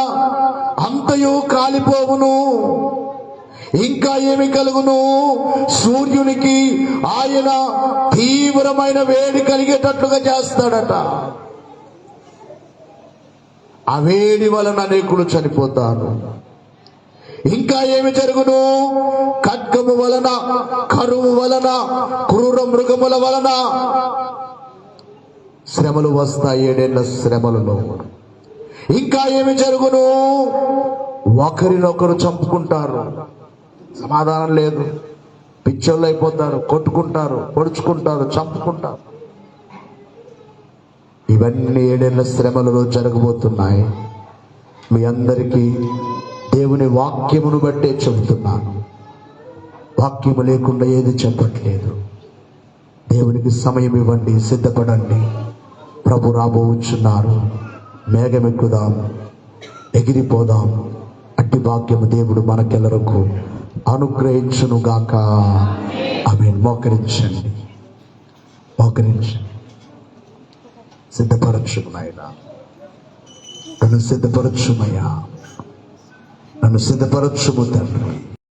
అంతయు కాలిపోవును. ఇంకా ఏమి కలుగును? సూర్యునికి ఆయన తీవ్రమైన వేడి కలిగేటట్లుగా చేస్తాడట. ఆ వేడి వలన అనేకులు చనిపోతారు. ఇంకా ఏమి జరుగును? ఖడ్గము వలన, కరువు వలన, క్రూర మృగముల వలన శ్రమలు వస్తాయి. 7 ఏళ్ల శ్రమలలో ఇంకా ఏమి జరుగును? ఒకరినొకరు చంపుకుంటారు. సమాధానం లేదు. పిచ్చోళ్ళు అయిపోతారు, కొట్టుకుంటారు, పొడుచుకుంటారు, చంపుకుంటారు. ఇవన్నీ 7 ఏళ్ల శ్రమలలో జరగబోతున్నాయి. మీ అందరికీ దేవుని వాక్యమును బట్టే చెబుతున్నాను. వాక్యము లేకుండా ఏది చెప్పట్లేదు. దేవునికి సమయం ఇవ్వండి, సిద్ధపడండి. ప్రభు రాబోచున్నారు. మేఘమెక్కుదాం, ఎగిరిపోదాం. అట్టి భాగ్యము దేవుడు మనకెల్లరకు అనుగ్రహించునుగాక. ఆమేన్. మోకరించండి, మోకరించండి. సిద్ధపరచు నాయనా, నన్ను సిద్ధపరచుమయ్యా, నన్ను సిద్ధపరచుము తండ్రి.